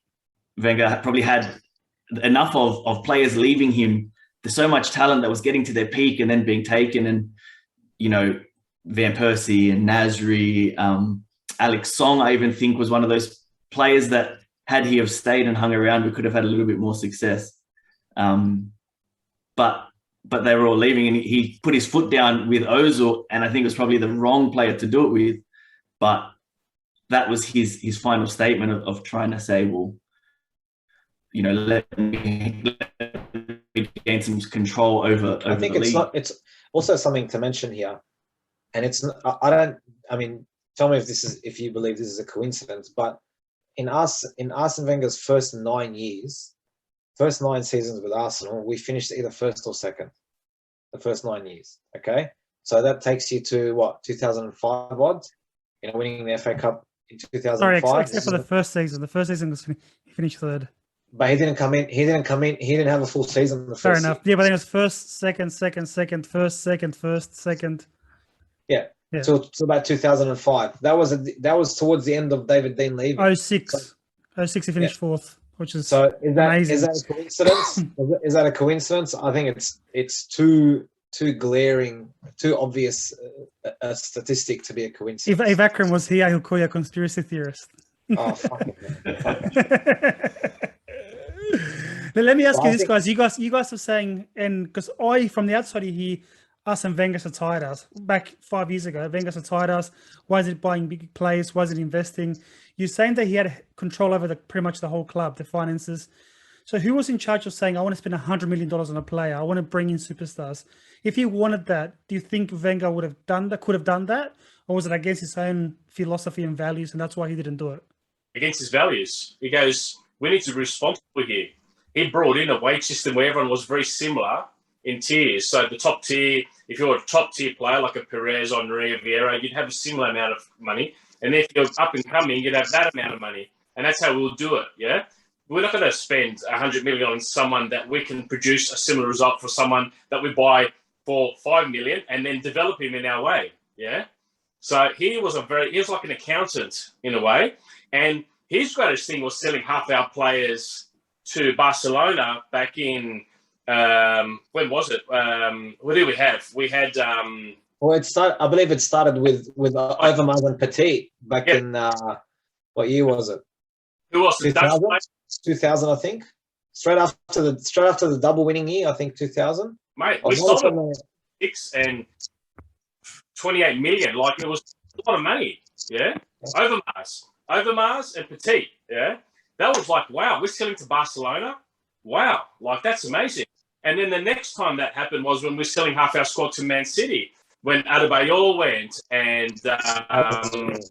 [SPEAKER 5] Wenger probably had enough of players leaving him. There's so much talent that was getting to their peak and then being taken. And, Van Persie and Nasri, Alex Song, I even think was one of those players that had he have stayed and hung around, we could have had a little bit more success. But they were all leaving, and he put his foot down with Ozil, and I think it was probably the wrong player to do it with. But that was his final statement of trying to say, well, let me gain some control over
[SPEAKER 4] I think
[SPEAKER 5] the
[SPEAKER 4] it's
[SPEAKER 5] league.
[SPEAKER 4] not. It's also something to mention here, and it's. I mean, tell me if you believe this is a coincidence, but in Arsene Wenger's first 9 seasons with Arsenal, we finished either first or second. The first 9 years. Okay, so that takes you to what, 2005 odds? Winning the FA Cup in 2005.
[SPEAKER 3] Sorry, except for the first season. The first season was he finished third.
[SPEAKER 4] But he didn't come in. He didn't have a full season. The
[SPEAKER 3] Fair
[SPEAKER 4] first
[SPEAKER 3] enough.
[SPEAKER 4] season.
[SPEAKER 3] Yeah, but then it was first, second, first, second, first, second.
[SPEAKER 4] Yeah.
[SPEAKER 3] Yeah.
[SPEAKER 4] till about 2005. That was towards the end of David Dean leaving.
[SPEAKER 3] 06. 06 he finished fourth, which is
[SPEAKER 4] So is
[SPEAKER 3] amazing.
[SPEAKER 4] that a coincidence? Is that a coincidence? I think it's too glaring, too obvious a statistic to be a coincidence.
[SPEAKER 3] If Akram was here, he'll call you a conspiracy theorist.
[SPEAKER 4] Oh, fuck it, man. Fuck it.
[SPEAKER 3] Now, let me ask
[SPEAKER 4] Well,
[SPEAKER 3] you
[SPEAKER 4] I
[SPEAKER 3] this,
[SPEAKER 4] think-
[SPEAKER 3] guys. You guys are saying, and because from the outside, you hear us and Wenger are tired us. Back 5 years ago, Wenger are tired us. Why is it buying big players? Why is it investing? You're saying that he had control over pretty much the whole club, the finances. So who was in charge of saying, I want to spend $100 million on a player. I want to bring in superstars. If he wanted that, do you think Wenger would have done that, could have done that? Or was it against his own philosophy and values, and that's why he didn't do it?
[SPEAKER 6] Against his values. He goes, we need to be responsible here. He brought in a wage system where everyone was very similar in tiers. So the top tier, if you're a top tier player like a Perez, Henry, Vieira, you'd have a similar amount of money. And if you're up and coming, you'd have that amount of money. And that's how we'll do it, yeah? We're not going to spend $100 million on someone that we can produce a similar result for someone that we buy for $5 million and then develop him in our way, yeah? So he was like an accountant in a way. And his greatest thing was selling half our players to Barcelona back in, when was it? What did we have? We had...
[SPEAKER 4] Well, I believe it started with Overmars and Petit back in, what year was it?
[SPEAKER 6] Who was the Dutch
[SPEAKER 4] 2000?
[SPEAKER 6] player?
[SPEAKER 4] 2000, I think. Straight after the double winning year, I think 2000.
[SPEAKER 6] Mate, we sold him 6 and 28 million. Like, it was a lot of money, yeah? Overmars and Petit, yeah? That was like, wow, we're selling to Barcelona? Wow, like, that's amazing. And then the next time that happened was when we're selling half our squad to Man City, when Adebayor went and, Nasri,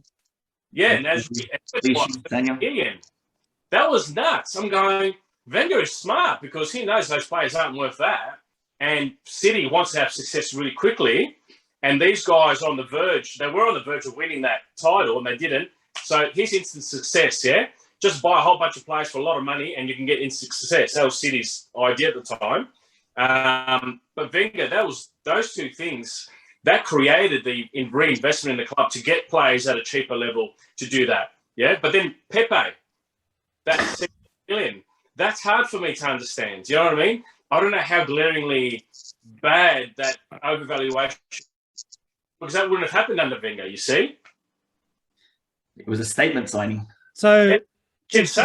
[SPEAKER 6] that was nuts. I'm going, Wenger is smart because he knows those players aren't worth that. And City wants to have success really quickly. And these guys on the verge, they were on the verge of winning that title and they didn't. So his instant success, yeah? Just buy a whole bunch of players for a lot of money and you can get instant success. That was City's idea at the time. But Wenger, those two things, that created the reinvestment in the club to get players at a cheaper level to do that. Yeah. But then Pepe, that's $6 million. That's hard for me to understand. Do you know what I mean? I don't know how glaringly bad that overvaluation, because that wouldn't have happened under Wenger, you see?
[SPEAKER 5] It was a statement signing.
[SPEAKER 3] So
[SPEAKER 6] Just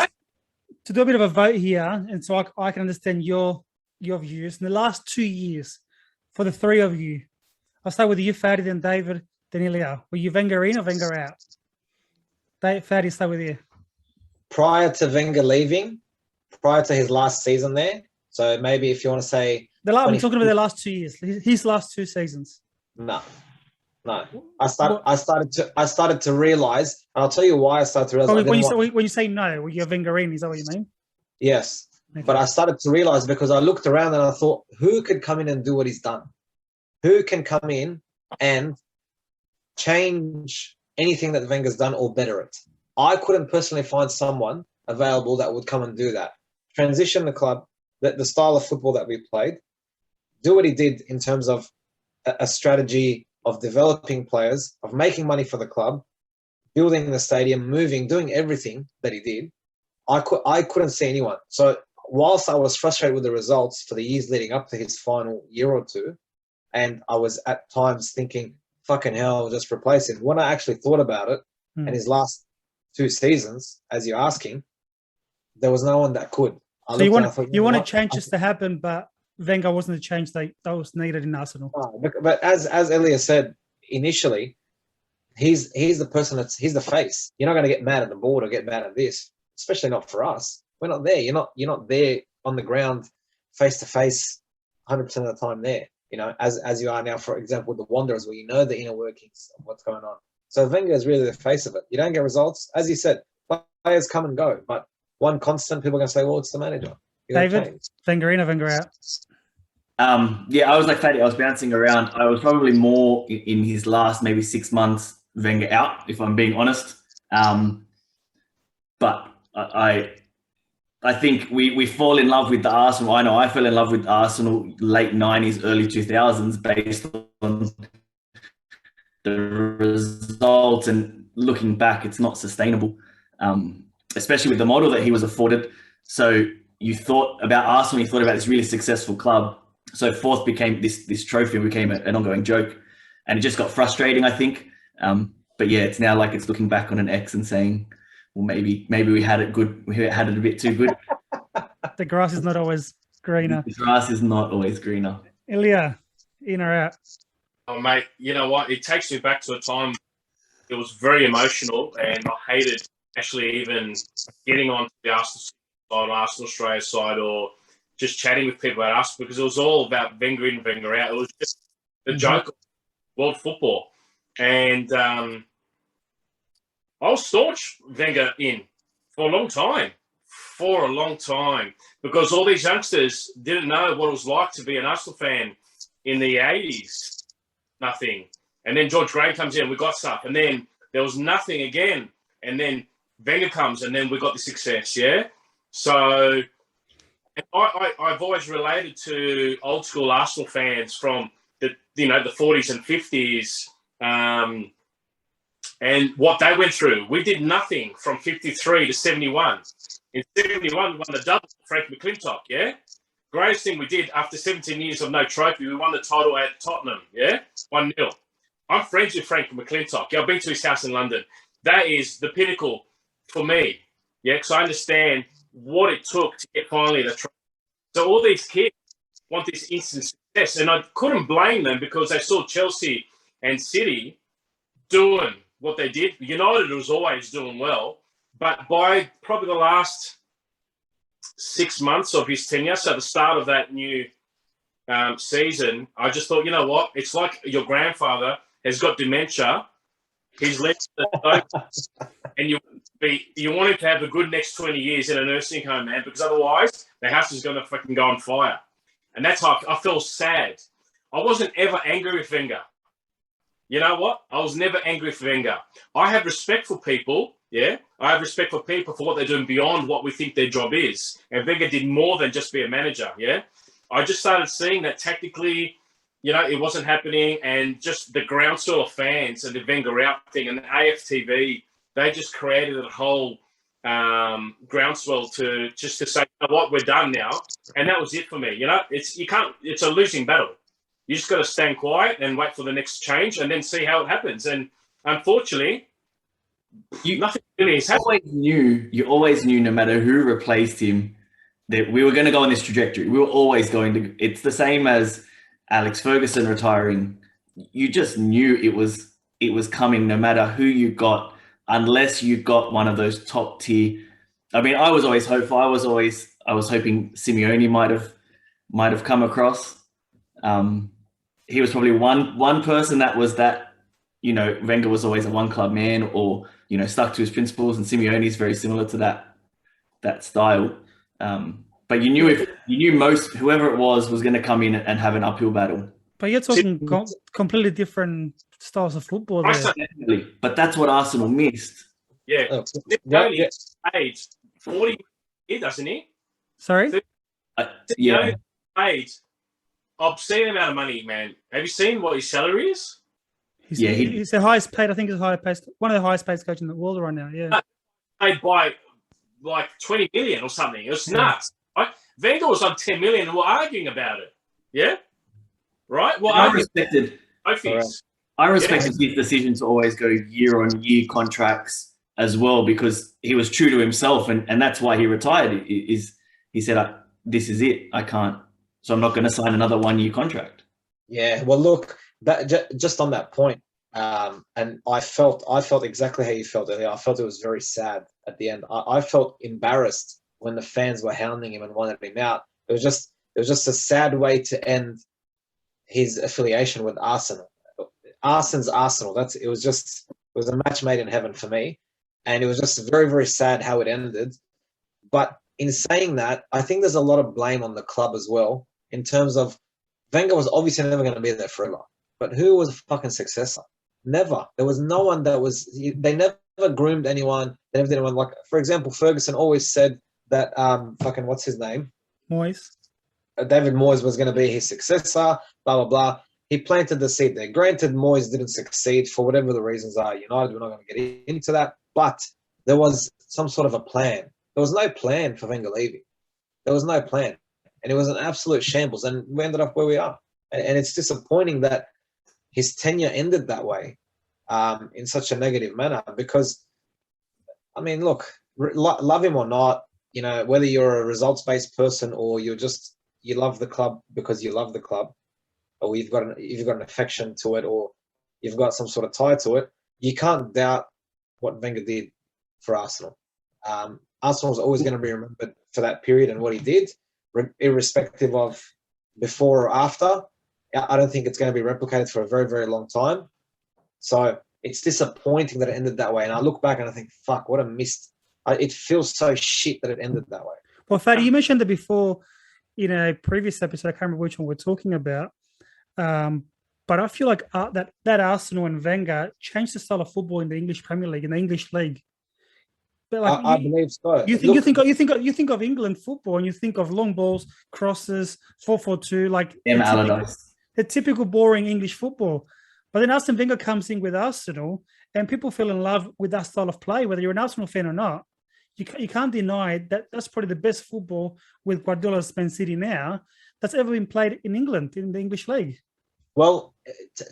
[SPEAKER 3] to do a bit of a vote here, and so I can understand your views. In the last 2 years, for the three of you, I'll start with you, Fadi, then David, then Ilya. Were you Wenger in or Wenger out? Fadi, start with you.
[SPEAKER 4] Prior to Wenger leaving, prior to his last season there, so maybe if you want to say...
[SPEAKER 3] I'm talking about the last 2 years, his last 2 seasons.
[SPEAKER 4] No. I started to realize, and I'll tell you why I started to realize.
[SPEAKER 3] When you say no, well, you're Wenger in, is that what you mean?
[SPEAKER 4] Yes.
[SPEAKER 3] Okay.
[SPEAKER 4] But I started to realize because I looked around and I thought, who could come in and do what he's done? Who can come in and change anything that Wenger's done or better it? I couldn't personally find someone available that would come and do that. Transition the club, the style of football that we played, do what he did in terms of a strategy of developing players, of making money for the club, building the stadium, moving, doing everything that he did. I couldn't see anyone. So whilst I was frustrated with the results for the years leading up to his final year or two, and I was at times thinking, fucking hell, I'll just replace him. When I actually thought about it, and his last 2 seasons, as you're asking, there was no one that could.
[SPEAKER 3] So you wanted changes to happen, but Wenger wasn't the change that was needed in Arsenal.
[SPEAKER 4] No, but as Elia said initially, he's the person he's the face. You're not going to get mad at the board or get mad at this, especially not for us. We're not there. You're not there on the ground, face to face, 100% of the time there. You know, as you are now, for example, with the Wanderers, where you know the inner workings of what's going on. So Wenger is really the face of it. You don't get results, as you said. Players come and go, but one constant, people are going to say, "Well, it's the manager."
[SPEAKER 3] David, Wenger in or Wenger out?
[SPEAKER 5] I was like Fatty. I was bouncing around. I was probably more in his last maybe 6 months Wenger out, if I'm being honest. But I think we fall in love with the Arsenal. I know I fell in love with Arsenal late 90s, early 2000s based on the results, and looking back, it's not sustainable, especially with the model that he was afforded. So you thought about Arsenal, you thought about this really successful club. So fourth became this trophy became an ongoing joke, and it just got frustrating, I think. But yeah, it's now like it's looking back on an X and saying, well, maybe we had it good. We had it a bit too good.
[SPEAKER 3] The grass is not always greener.
[SPEAKER 5] The grass is not always greener.
[SPEAKER 3] Ilya, in or out?
[SPEAKER 6] Oh, mate, you know what? It takes me back to a time. It was very emotional, and I hated actually even getting on the Arsenal side, Arsenal Australia side, or just chatting with people about us, because it was all about Wenger in, Wenger out. It was just the joke of world football. And I was staunch Wenger in for a long time, because all these youngsters didn't know what it was like to be an Arsenal fan in the 80s. Nothing. And then George Graham comes in, we got stuff. And then there was nothing again. And then Wenger comes, and then we got the success, yeah? So I've always related to old school Arsenal fans from the 40s and 50s, and what they went through. We did nothing from 53 to 71. In 71, we won the double, Frank McClintock, yeah? Greatest thing we did after 17 years of no trophy, we won the title at Tottenham, yeah? 1-0. I'm friends with Frank McClintock. Yeah, I've been to his house in London. That is the pinnacle for me, yeah? Because I understand what it took to get finally the trophy. So all these kids want this instant success, and I couldn't blame them because they saw Chelsea and City doing what they did. United was always doing well, but by probably the last 6 months of his tenure, so the start of that new season, I just thought, you know what? It's like your grandfather has got dementia. He's left and you want him to have a good next 20 years in a nursing home, man, because otherwise the house is going to fucking go on fire. And that's how I feel sad. I wasn't ever angry with Wenger. You know what? I was never angry with Wenger. I have respect for people, yeah? I have respect for people for what they're doing beyond what we think their job is. And Wenger did more than just be a manager, yeah? I just started seeing that tactically, it wasn't happening, and just the groundswell of fans and the Wenger out thing and the AFTV, they just created a whole groundswell to say, you know what, we're done now. And that was it for me. It's a losing battle. You just got to stand quiet and wait for the next change and then see how it happens. And unfortunately, nothing really has happened.
[SPEAKER 5] You always knew no matter who replaced him that we were going to go on this trajectory. We were always going to. It's the same as Alex Ferguson retiring. You just knew it was coming no matter who you got, unless you got one of those top tier. I mean, I was always hopeful. I was hoping Simeone might have come across. He was probably one person that was that, Wenger was always a one club man, or, stuck to his principles, and Simeone is very similar to that style. But you knew most, whoever it was going to come in and have an uphill battle.
[SPEAKER 3] But you're talking completely different styles of football there.
[SPEAKER 5] But that's what Arsenal missed.
[SPEAKER 6] Yeah. Nick paid 40 years, doesn't he?
[SPEAKER 3] Sorry?
[SPEAKER 5] Yeah.
[SPEAKER 6] Paid obscene amount of money, man. Have you seen what his salary is?
[SPEAKER 3] He's the highest paid. I think he's one of the highest paid coaches in the world right now. Yeah.
[SPEAKER 6] Paid by like 20 million or something. It was nuts. Right? Wenger was on 10 million, and we're arguing about it. Yeah. Right. Well, I respected his decision to always go year-on-year contracts as well, because he was true to himself, and that's why he retired. He said, "This is it. I can't. So I'm not going to sign another 1-year contract."
[SPEAKER 4] Yeah, well, look, just on that point, and I felt exactly how you felt earlier. I felt it was very sad at the end. I felt embarrassed when the fans were hounding him and wanted him out. It was just a sad way to end his affiliation with Arsenal. Arsenal. It was a match made in heaven for me, and it was just very, very sad how it ended. But in saying that, I think there's a lot of blame on the club as well, in terms of Wenger was obviously never going to be there forever. But who was a fucking successor? Never. There was no one that was. They never groomed anyone. They never did anyone. Like, for example, Ferguson always said that what's his name?
[SPEAKER 3] Moyes.
[SPEAKER 4] David Moyes was going to be his successor. Blah blah blah. he planted the seed there. Granted, Moyes didn't succeed for whatever the reasons are. United, we're not going to get into that. But there was some sort of a plan. There was no plan for Wenger leaving. There was no plan. And it was an absolute shambles. And we ended up where we are. And it's disappointing that his tenure ended that way in such a negative manner because, I mean, look, love him or not, you know, whether you're a results-based person or you love the club because you love the club, or you've got an affection to it, or you've got some sort of tie to it, you can't doubt what Wenger did for Arsenal. Arsenal was always going to be remembered for that period and what he did, irrespective of before or after. I don't think it's going to be replicated for a very, very long time. So it's disappointing that it ended that way. And I look back and I think, fuck, what a missed. It feels so shit that it ended that way.
[SPEAKER 3] Well, Fadi, you mentioned it before in a previous episode. I can't remember which one we're talking about. But I feel like that Arsenal and Wenger changed the style of football in the English Premier League, in the English league. But like
[SPEAKER 4] I believe so.
[SPEAKER 3] You think of England football, and you think of long balls, crosses, 4-4-2, like the typical boring English football. But then Arsene Wenger comes in with Arsenal, and people fell in love with that style of play, whether you're an Arsenal fan or not. You can't deny that that's probably the best football with Guardiola's Man City now that's ever been played in England, in the English league.
[SPEAKER 4] Well,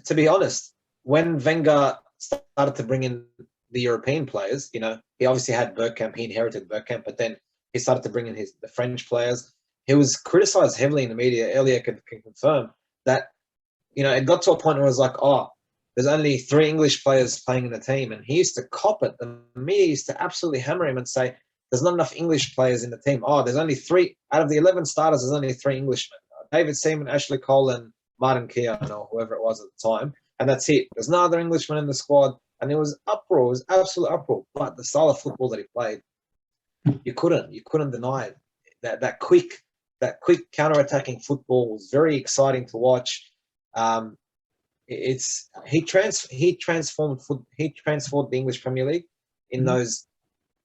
[SPEAKER 4] to be honest, when Wenger started to bring in the European players, you know, he obviously had Bergkamp, he inherited Bergkamp, but then he started to bring in the French players. He was criticised heavily in the media. Elliot can confirm that, you know, it got to a point where it was like, oh, there's only 3 English players playing in the team. And he used to cop it. The media used to absolutely hammer him and say, there's not enough English players in the team. Oh, there's only 3. Out of the 11 starters, there's only 3 Englishmen. David Seaman, Ashley Cole, and Martin Keown, or whoever it was at the time. And that's it. There's no other Englishman in the squad. And it was uproar. It was absolute uproar. But the style of football that he played, you couldn't deny it. That quick counter-attacking football was very exciting to watch. He transformed the English Premier League in those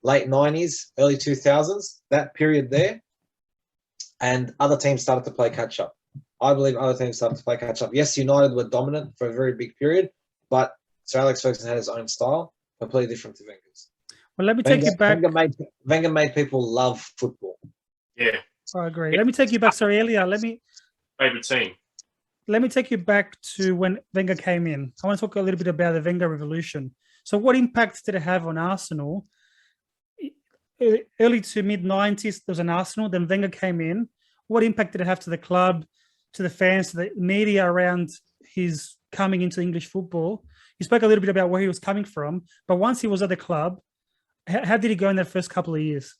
[SPEAKER 4] late 90s, early 2000s, that period there, and other teams started to play catch up. I believe other teams started to play catch up. Yes, United were dominant for a very big period, but Sir Alex Ferguson had his own style, completely different to Wenger's.
[SPEAKER 3] Well, let me take you back.
[SPEAKER 4] Wenger made people love football.
[SPEAKER 6] Yeah,
[SPEAKER 3] I agree. Let me take you back. Sorry, Elia.
[SPEAKER 6] Favorite team.
[SPEAKER 3] Let me take you back to when Wenger came in. I want to talk a little bit about the Wenger Revolution. So what impact did it have on Arsenal? Early to mid-90s, there was an Arsenal. Then Wenger came in. What impact did it have to the club, to the fans, to the media around his coming into English football? You spoke a little bit about where he was coming from, but once he was at the club, how did he go in that first couple of years?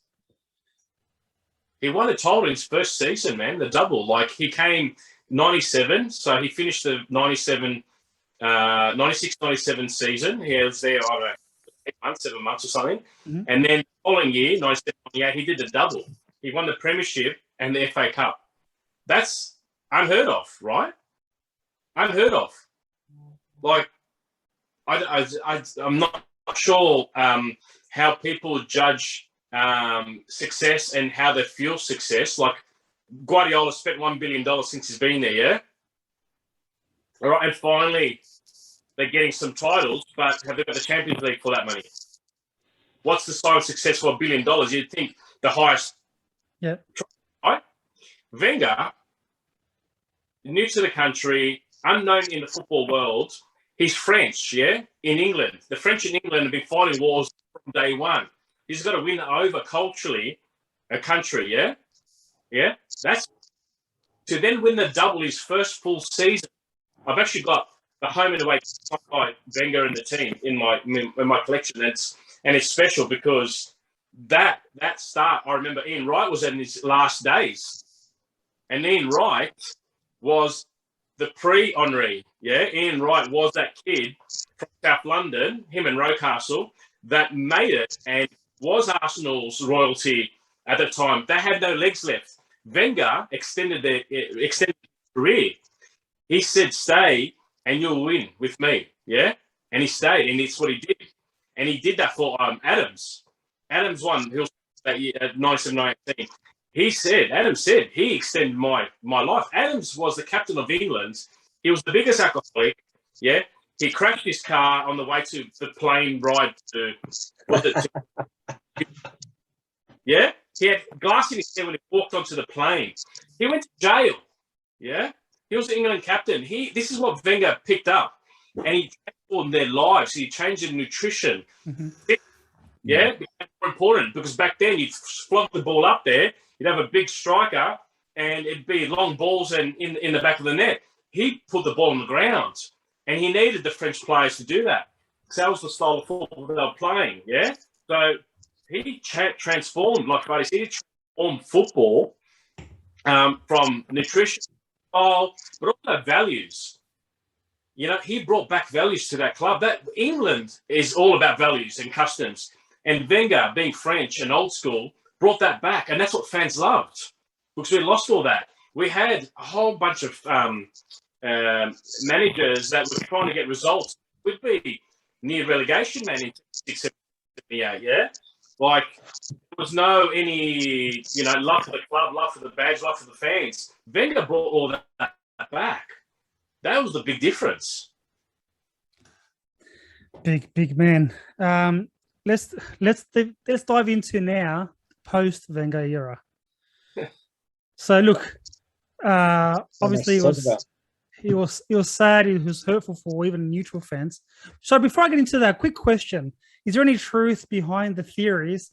[SPEAKER 6] He won the title in his first season, man, the double. Like, he came 97, so he finished the 96-97 season. He was there, I don't know, 7 months or something. Mm-hmm. And then the following year, 97-98, he did the double. He won the Premiership and the FA Cup. That's unheard of, right? Unheard of. Like, I'm not sure how people judge success and how they feel success. Like, Guardiola spent $1 billion since he's been there, yeah? All right, and finally, they're getting some titles, but have they got the Champions League for that money? What's the sign of success for $1 billion? You'd think the highest.
[SPEAKER 3] Yeah.
[SPEAKER 6] Right? Wenger, new to the country, unknown in the football world. He's French, yeah, in England. The French in England have been fighting wars from day one. He's got to win over culturally a country, yeah? Yeah? That's to then win the double his first full season. I've actually got the home and away by Wenger and the team in my collection. And it's special because that start, I remember Ian Wright was in his last days. And Ian Wright was the pre-Henri, yeah? Ian Wright was that kid from South London, him and Rightcastle, that made it and was Arsenal's royalty at the time. They had no legs left. Wenger extended his career. He said, stay and you'll win with me, yeah? And he stayed, and it's what he did. And he did that for Adams. Adams won that year at 97-98. Adams said, he extended my life. Adams was the captain of England He was the biggest alcoholic. Yeah, he crashed his car on the way to the plane ride yeah, he had glass in his head when he walked onto the plane. He went to jail. Yeah, he was the England captain. This is what Wenger picked up, and he transformed their lives. He changed their nutrition. Yeah, it became more important because back then you'd flog the ball up there, you'd have a big striker, and it'd be long balls and in the back of the net. He put the ball on the ground, and he needed the French players to do that because that was the style of football they were playing. Yeah, so he transformed, like Buddy said, he transformed football from nutrition, style, but also values. You know, he brought back values to that club. That England is all about values and customs. And Wenger, being French and old school, brought that back. And that's what fans loved because we lost all that. We had a whole bunch of managers that were trying to get results. We'd be near relegation, man, in 6-7-8, yeah? Like, there was no love for the club, love for the badge, love for the fans. Wenger brought all that back. That was the big difference.
[SPEAKER 3] Big man. Let's dive into now post Wenger era. So look, obviously it was sad, it was hurtful for even neutral fans. So before I get into that, quick question: is there any truth behind the theories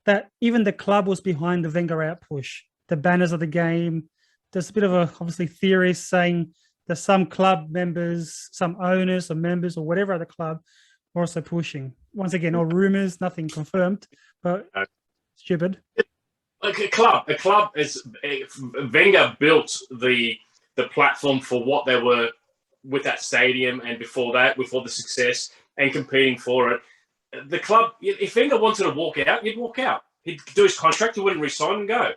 [SPEAKER 3] that even the club was behind the Wenger out push, the banners of the game? There's a bit of a obviously theories saying that some club members, some owners or members or whatever at the club were also pushing. Once again, all rumors, nothing confirmed, but stupid.
[SPEAKER 6] Like a club is Wenger built the platform for what they were with that stadium, and before the success and competing for it. The club, if Wenger wanted to walk out, he'd walk out. He'd do his contract, he wouldn't resign and go.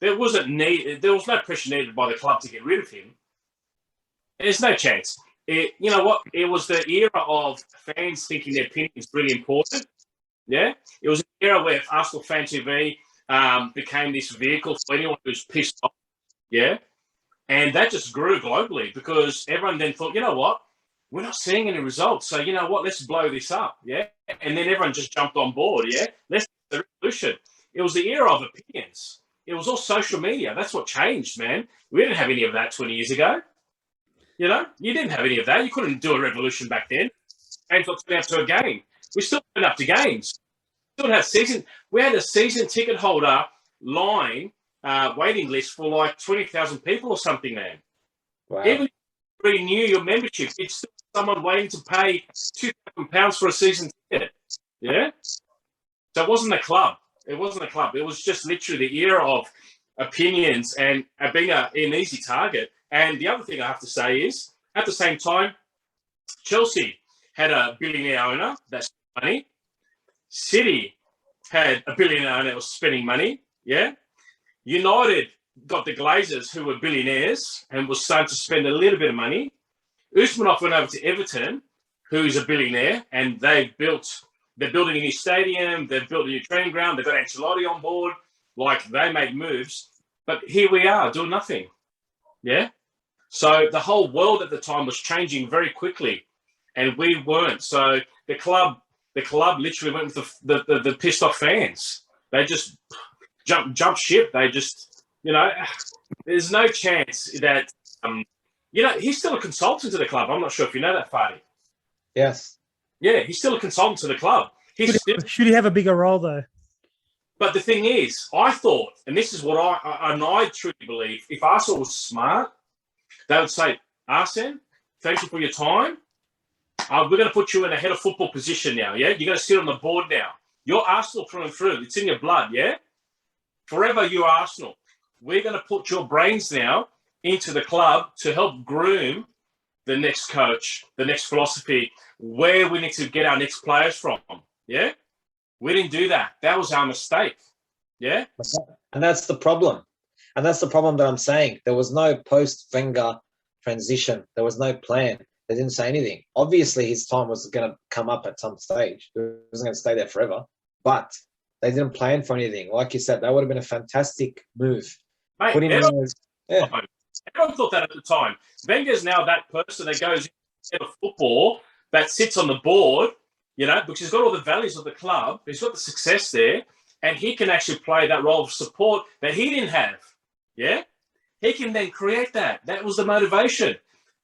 [SPEAKER 6] There was no pressure needed by the club to get rid of him. There's no chance. You know what? It was the era of fans thinking their opinion is really important. Yeah, it was an era where Arsenal Fan TV became this vehicle for anyone who's pissed off. Yeah, and that just grew globally because everyone then thought, you know what? We're not seeing any results, so you know what? Let's blow this up. Yeah, and then everyone just jumped on board. Yeah, let's do the revolution. It was the era of opinions. It was all social media. That's what changed, man. We didn't have any of that 20 years ago. You know, you didn't have any of that. You couldn't do a revolution back then. Games got turned out to a game. We still turned up to games. We had a season ticket holder line waiting list for like 20,000 people or something, man.
[SPEAKER 4] Wow.
[SPEAKER 6] Even if you renew your membership, it's still someone waiting to pay £2,000 for a season ticket. Yeah? So it wasn't a club. It wasn't a club. It was just literally the era of opinions and being an easy target. And the other thing I have to say is, at the same time, Chelsea had a billionaire owner that spent money. City had a billionaire owner that was spending money. Yeah. United got the Glazers, who were billionaires and was starting to spend a little bit of money. Usmanov went over to Everton, who's a billionaire, and they're building a new stadium. They've built a new training ground. They've got Ancelotti on board. Like, they made moves. But here we are doing nothing. Yeah. So the whole world at the time was changing very quickly, and we weren't. So the club literally went with the pissed off fans. They just jumped ship. They just, there's no chance that, he's still a consultant to the club. I'm not sure if you know that, Fadi.
[SPEAKER 4] Yes.
[SPEAKER 6] Yeah, he's still a consultant to the club.
[SPEAKER 3] Should he have a bigger role though?
[SPEAKER 6] But the thing is, I thought, and this is what I truly believe, if Arsenal was smart, they would say, Arsene, thank you for your time. We're going to put you in a head of football position now, yeah? You're going to sit on the board now. You're Arsenal through and through. It's in your blood, yeah? Forever you're Arsenal. We're going to put your brains now into the club to help groom the next coach, the next philosophy, where we need to get our next players from, yeah? We didn't do that. That was our mistake, yeah?
[SPEAKER 4] And that's the problem. And that's the problem that I'm saying. There was no post-Wenger transition. There was no plan. They didn't say anything. Obviously, his time was going to come up at some stage. He wasn't going to stay there forever. But they didn't plan for anything. Like you said, that would have been a fantastic move.
[SPEAKER 6] Mate, Everyone thought that at the time. Wenger's now that person that goes into football, that sits on the board, because he's got all the values of the club. He's got the success there, and he can actually play that role of support that he didn't have. Yeah? He can then create that. That was the motivation.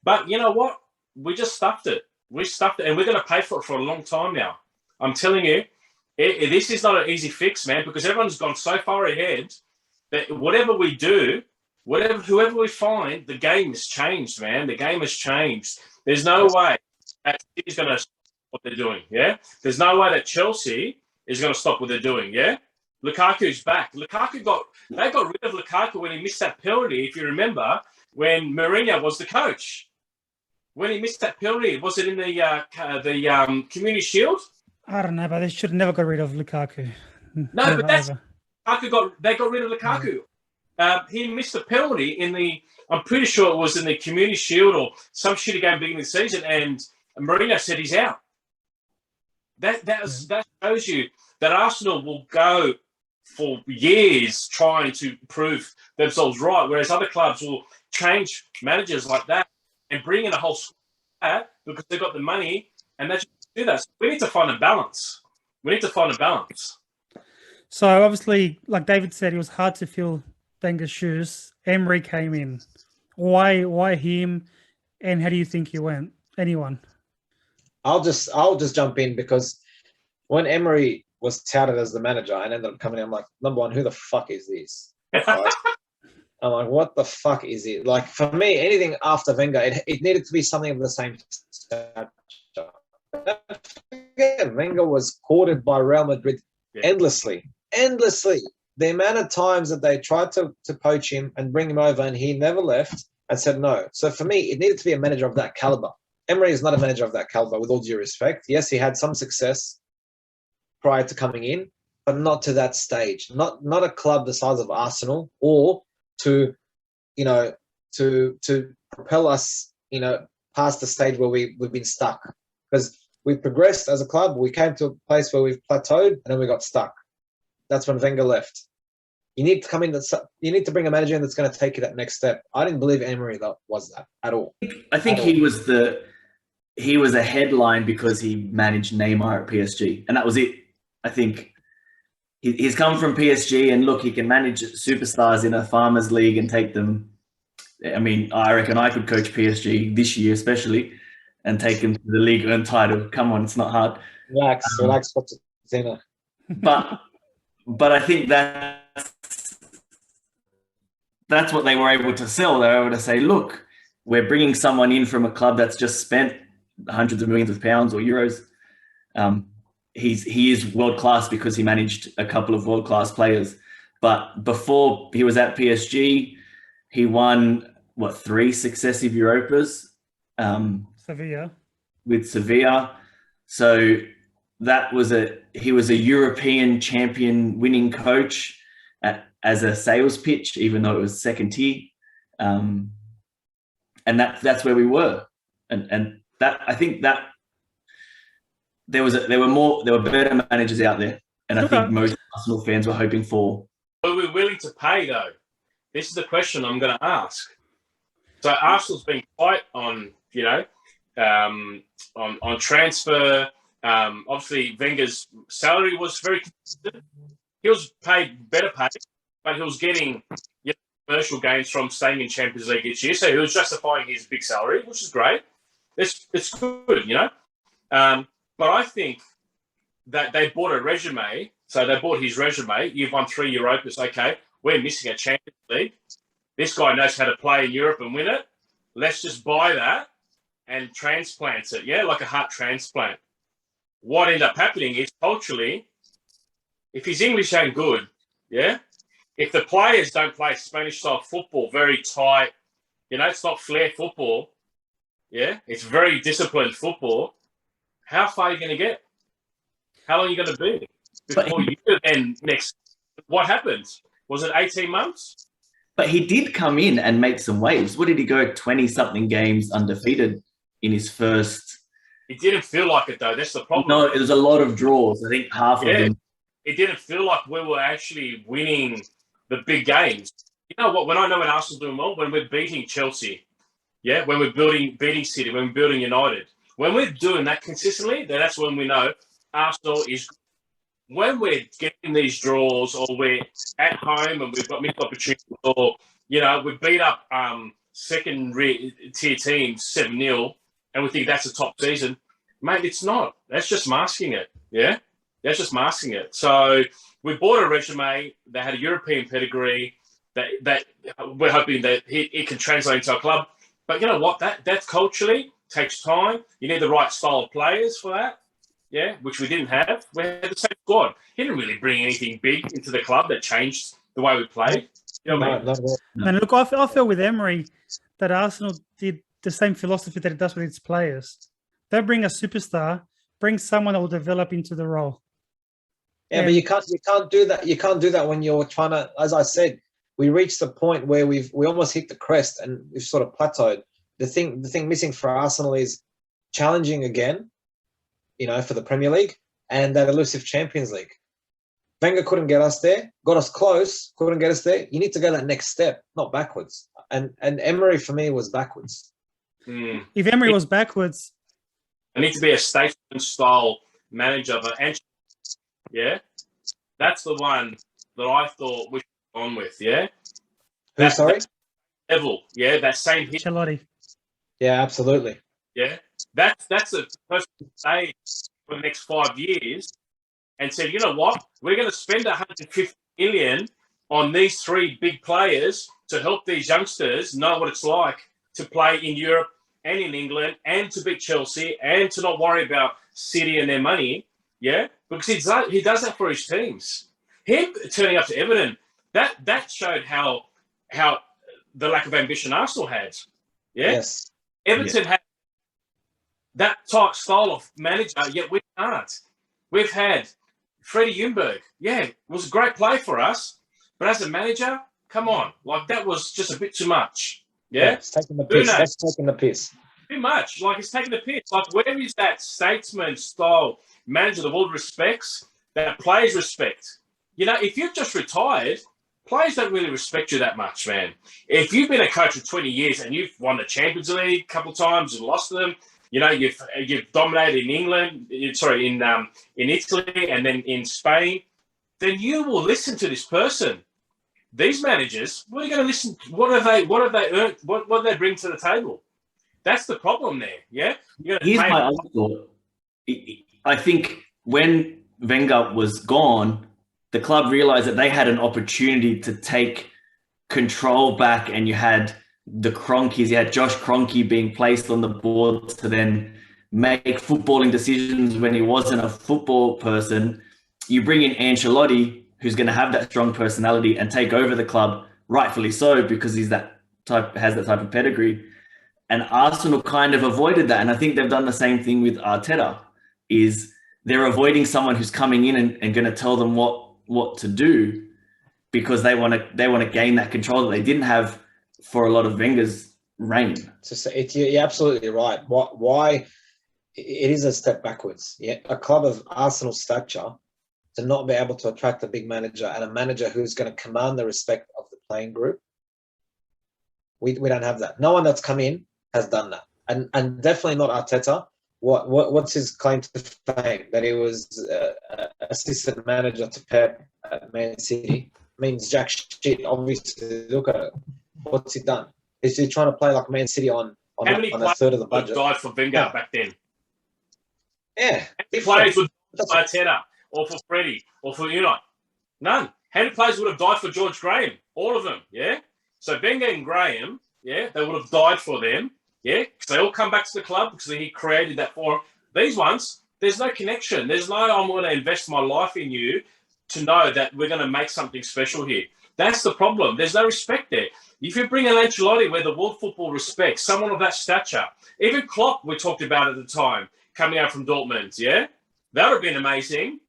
[SPEAKER 6] But you know what? We just stuffed it. We stuffed it, and we're going to pay for it for a long time now. I'm telling you, this is not an easy fix, man, because everyone's gone so far ahead that whatever we do, whoever we find, the game has changed, man. The game has changed. There's no way that City's going to stop what they're doing, yeah? There's no way that Chelsea is going to stop what they're doing, yeah? Lukaku's back. They got rid of Lukaku when he missed that penalty, if you remember, when Mourinho was the coach. When he missed that penalty, was it in the Community Shield?
[SPEAKER 3] I don't know, but they should have never got rid of Lukaku.
[SPEAKER 6] No, but they got rid of Lukaku. He missed a penalty I'm pretty sure it was in the Community Shield or some shitty game beginning of the season, and Mourinho said he's out. That shows you that Arsenal will go for years trying to prove themselves right, whereas other clubs will change managers like that and bring in a whole squad because they've got the money and they just do that. So we need to find a balance.
[SPEAKER 3] So obviously, like David said, it was hard to fill Wenger's shoes. Emery came in. Why him? And how do you think he went? Anyone?
[SPEAKER 4] I'll just jump in because when Emery was touted as the manager and ended up coming in, I'm like, number one, who the fuck is this? Right? I'm like, what the fuck is it? Like, for me, anything after Wenger, it needed to be something of the same stature. Wenger was courted by Real Madrid endlessly. The amount of times that they tried to poach him and bring him over and he never left and said no. So for me, it needed to be a manager of that caliber. Emery is not a manager of that caliber, with all due respect. Yes, he had some success prior to coming in, but not to that stage. Not a club the size of Arsenal, or to propel us, past the stage where we've been stuck. Because we've progressed as a club, we came to a place where we've plateaued, and then we got stuck. That's when Wenger left. You need to come in. You need to bring a manager in that's going to take you that next step. I didn't believe Emery was that at all.
[SPEAKER 5] I think he was a headline because he managed Neymar at PSG, and that was it. I think he's come from PSG, and look, he can manage superstars in a farmers league and take them. I mean, I reckon I could coach PSG this year, especially, and take them to the league and title. Come on, it's not hard.
[SPEAKER 4] Relax, Pochettino.
[SPEAKER 5] But I think that's what they were able to sell. They were able to say, look, we're bringing someone in from a club that's just spent hundreds of millions of pounds or euros. He is world-class because he managed a couple of world-class players. But before he was at PSG, he won, 3 successive Europas?
[SPEAKER 3] Sevilla.
[SPEAKER 5] With Sevilla. So he was a European champion winning coach as a sales pitch, even though it was second tier. And that's where we were. And that, I think that there were better managers out there. And I think most Arsenal fans were hoping for.
[SPEAKER 6] Were we willing to pay, though? This is the question I'm going to ask. So Arsenal's been quite on transfer. Obviously, Wenger's salary was very consistent. He was paid better pay, but he was getting commercial gains from staying in Champions League each year. So he was justifying his big salary, which is great. It's good, But I think that they bought a resume. So they bought his resume. You've won 3 Europas. Okay, we're missing a Champions League. This guy knows how to play in Europe and win it. Let's just buy that and transplant it, like a heart transplant. What ended up happening is culturally, if his English ain't good, if the players don't play Spanish-style football, very tight, it's not flair football, it's very disciplined football, how far are you going to get? How long are you going to be before you then next? What happened? Was it 18 months?
[SPEAKER 5] But he did come in and make some waves. What did he go 20-something games undefeated in his first?
[SPEAKER 6] It didn't feel like it, though. That's the problem.
[SPEAKER 5] No, it was a lot of draws. I think half of them.
[SPEAKER 6] It didn't feel like we were actually winning the big games. You know what? When Arsenal's doing well, when we're beating Chelsea, yeah, when we're beating City, when we're building United, when we're doing that consistently, then that's when we know Arsenal is. When we're getting these draws, or we're at home and we've got missed opportunities, or we beat up second tier teams 7-0, and we think that's a top season, mate. It's not. That's just masking it. Yeah, that's just masking it. So we bought a resume that had a European pedigree. That we're hoping that it can translate into our club. But you know what? That culturally takes time. You need the right style of players for that. Yeah, which we didn't have. We had the same squad. He didn't really bring anything big into the club that changed the way we played. You know what I mean?
[SPEAKER 3] And look, I feel with Emery that Arsenal did the same philosophy that it does with its players. They bring a superstar, bring someone that will develop into the role.
[SPEAKER 4] Yeah, but you can't do that. You can't do that when you're trying to, as I said, we reached the point where we almost hit the crest and we've sort of plateaued. The thing missing for Arsenal is challenging again, for the Premier League and that elusive Champions League. Wenger couldn't get us there, got us close, couldn't get us there. You need to go that next step, not backwards. And Emery for me was backwards.
[SPEAKER 3] If Emery was backwards,
[SPEAKER 6] I need to be a statesman style manager, but that's the one that I thought we should have gone with. Yeah,
[SPEAKER 4] Sorry,
[SPEAKER 6] level. Yeah, that same hit.
[SPEAKER 3] Ancelotti.
[SPEAKER 4] Yeah, absolutely.
[SPEAKER 6] Yeah, that's a person to stay for the next 5 years and said, you know what, we're going to spend 150 million on these 3 big players to help these youngsters know what it's like to play in Europe and in England and to beat Chelsea and to not worry about City and their money. Yeah, because he does that for his teams. Him turning up to Everton, that showed how the lack of ambition Arsenal had. Yeah,
[SPEAKER 4] yes.
[SPEAKER 6] Everton had that type style of manager, yet we can't. We've had Freddie Ljungberg. Yeah, it was a great play for us, but as a manager, come on, that was just a bit too much. Yeah,
[SPEAKER 4] it's taking the piss. That's taking the piss.
[SPEAKER 6] Too much. It's taking the piss. Where is that statesman style manager the world respects, that players respect? If you've just retired, players don't really respect you that much, man. If you've been a coach for 20 years and you've won the Champions League a couple of times and lost them, you've dominated in England, in Italy, and then in Spain, then you will listen to this person. These managers, what are you going to listen to? What have they earned? What do they bring to the table? That's the problem there. Yeah.
[SPEAKER 5] Here's my other thought. I think when Wenger was gone, the club realized that they had an opportunity to take control back, and you had the Cronkies, you had Josh Kroenke being placed on the board to then make footballing decisions when he wasn't a football person. You bring in Ancelotti, who's going to have that strong personality and take over the club, rightfully so, because he's has that type of pedigree. And Arsenal kind of avoided that. And I think they've done the same thing with Arteta, is they're avoiding someone who's coming in and going to tell them what to do, because they want to gain that control that they didn't have for a lot of Wenger's reign.
[SPEAKER 4] You're absolutely right. Why it is a step backwards. Yeah, a club of Arsenal stature to not be able to attract a big manager and a manager who's going to command the respect of the playing group. We don't have that. No one that's come in has done that, and definitely not Arteta. What's his claim to fame? That he was assistant manager to Pep at Man City. Means jack shit. Obviously, look at it. What's he done? Is he trying to play like Man City on a third of the budget?
[SPEAKER 6] Died for Wenger back then.
[SPEAKER 4] Yeah.
[SPEAKER 6] How many players would die for Arteta or for Freddie or for United? None. How many players would have died for George Graham? All of them. Yeah. So Wenger and Graham, yeah, they would have died for them. Yeah, because they all come back to the club because he created that for them. These ones, there's no connection. There's no, I'm going to invest my life in you to know that we're going to make something special here. That's the problem. There's no respect there. If you bring an Ancelotti where the world football respects, someone of that stature, even Klopp we talked about at the time, coming out from Dortmund, yeah? That would have been amazing.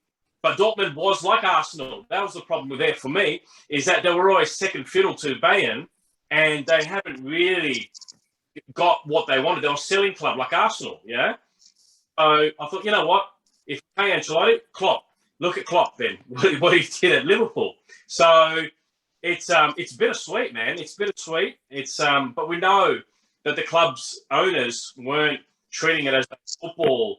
[SPEAKER 6] But Dortmund was like Arsenal. That was the problem there for me, is that they were always second fiddle to Bayern, and they haven't really got what they wanted. They were a selling club like Arsenal, yeah? So I thought, you know what? If you pay Ancelotti, Klopp. Look at Klopp then, what he did at Liverpool. So it's bittersweet, man. It's bittersweet. But we know that the club's owners weren't treating it as a football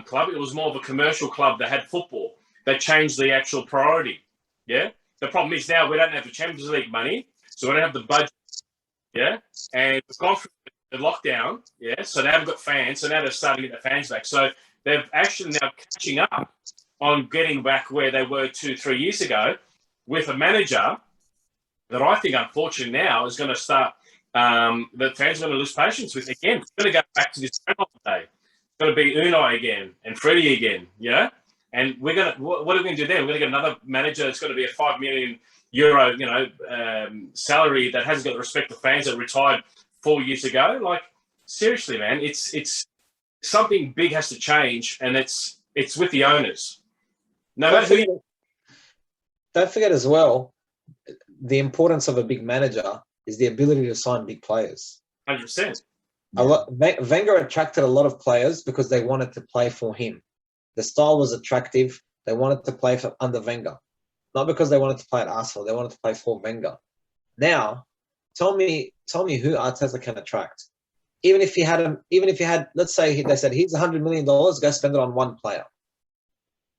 [SPEAKER 6] club. It was more of a commercial club that had football. They changed the actual priority. Yeah. The problem is now we don't have the Champions League money, so we don't have the budget. Yeah, and we've gone through the lockdown. Yeah, so they haven't got fans. So now they're starting to get the fans back. So they're actually now catching up on getting back where they were 2-3 years ago with a manager that I think, unfortunately, now is going to start. The fans are going to lose patience with again. It's going to go back to this day. It's going to be Unai again and Freddie again. Yeah, and we're going to. What are we going to do then? We're going to get another manager that's going to be a €5 million, salary that hasn't got the respect of fans that retired 4 years ago. Like, seriously, man, it's something big has to change, and it's with the owners. No matter who.
[SPEAKER 4] Don't forget as well, the importance of a big manager is the ability to sign big players.
[SPEAKER 6] 100%.
[SPEAKER 4] Wenger attracted a lot of players because they wanted to play for him. The style was attractive. They wanted to play under Wenger. Not because they wanted to play at Arsenal, they wanted to play for Wenger. Now, tell me who Arteta can attract. Even if he had, let's say they said, here's $100 million, go spend it on one player.